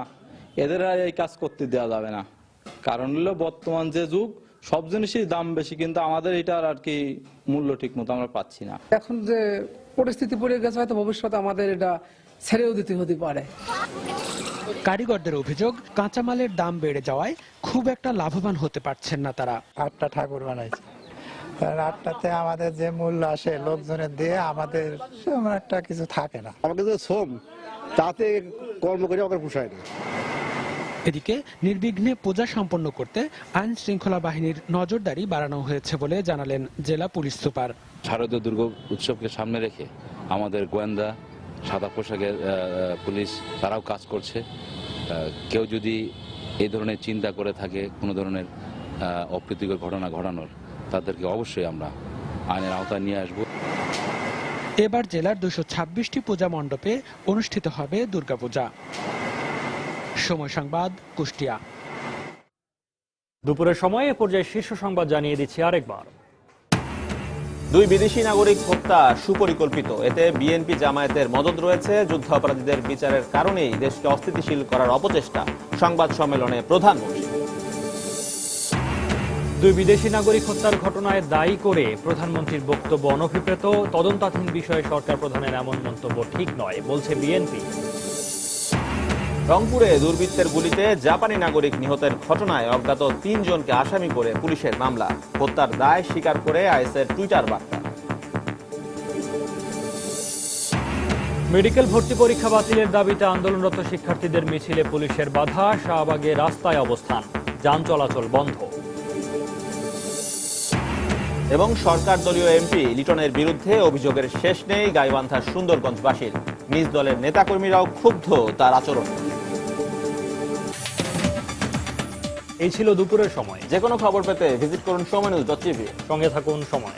এদের আর এই কাজ করতে দেওয়া যাবে না, কারণ হলো বর্তমান যে যুগ, সব জিনিসের দাম বেশি, কিন্তু আমাদের এটার আর কি মূল্য ঠিক মতো আমরা পাচ্ছি না। এখন যে পরিস্থিতি পড়ে গেছে, হয়তো ভবিষ্যতে আমাদের এটা ছেড়েও দিতে হতে পারে। কারিগরদের অভিযোগ, কাঁচামালের দাম বেড়ে যাওয়ায় খুব একটা লাভবান হতে পারছেন না তারা। 8টা ঠাকুর বানাইছে, 8টাতে আমাদের যে মূল্য আসে লোকজনের দিয়ে আমাদের সেরকম একটা কিছু থাকে না। আমাকে যে শ্রম তাতে কর্ম করে আমাকে পোষায় না। এদিকে নির্বিঘ্নে পূজা সম্পন্ন করতে আইন শৃঙ্খলা বাহিনীর নজরদারি বাড়ানো হয়েছে বলে জানালেন জেলা পুলিশ সুপার। শারদীয় দুর্গা উৎসবকে সামনে রেখে আমাদের গোয়েন্দা, সাদা পোশাকের পুলিশ তারাও কাজ করছে। কেউ যদি এই ধরনের চিন্তা করে থাকে কোনো ধরনের অপ্রীতিকর ঘটনা ঘটানোর, তাদেরকে অবশ্যই আমরা আইনের আওতায় নিয়ে আসব। এবার জেলার 226টি পূজা মণ্ডপে অনুষ্ঠিত হবে দুর্গাপূজা। সময় সংবাদ, কুষ্টিয়া। দুপুরের সময় এ পর্যায়ে শীর্ষ সংবাদ জানিয়ে দিচ্ছি আরেকবার। 2 বিদেশি নাগরিক হত্যা সুপরিকল্পিত, এতে বিএনপি জামায়াতের মদদ রয়েছে। যুদ্ধাপরাধীদের বিচারের কারণেই দেশকে অস্থিতিশীল করার অপচেষ্টা, সংবাদ সম্মেলনে প্রধানমন্ত্রী। 2 বিদেশি নাগরিক হত্যার ঘটনায় দায়ী করে প্রধানমন্ত্রীর বক্তব্য অনভিপ্রেত, তদন্তাধীন বিষয়ে সরকার প্রধানের এমন মন্তব্য ঠিক নয় বলছে বিএনপি। রংপুরে দুর্বৃত্তের গুলিতে জাপানি নাগরিক নিহতের ঘটনায় অজ্ঞাত 3 জনকে আসামি করে পুলিশের মামলা, হত্যার দায় স্বীকার করে আইএসের টুইটার বার্তা। মেডিকেল ভর্তি পরীক্ষা বাতিলের দাবিতে আন্দোলনরত শিক্ষার্থীদের মিছিলে পুলিশের বাধা, শাহবাগে রাস্তায় অবস্থান, যান চলাচল বন্ধ। এবং সরকার দলীয় এমপি লিটনের বিরুদ্ধে অভিযোগের শেষ নেই গাইবান্ধার সুন্দরগঞ্জবাসীর, নিজ দলের নেতাকর্মীরাও ক্ষুব্ধ তার আচরণ। এই ছিল দুপুরের সময়। যে কোনো খবর পেতে ভিজিট করুন সময়নিউজ.tv। সঙ্গে থাকুন সময়।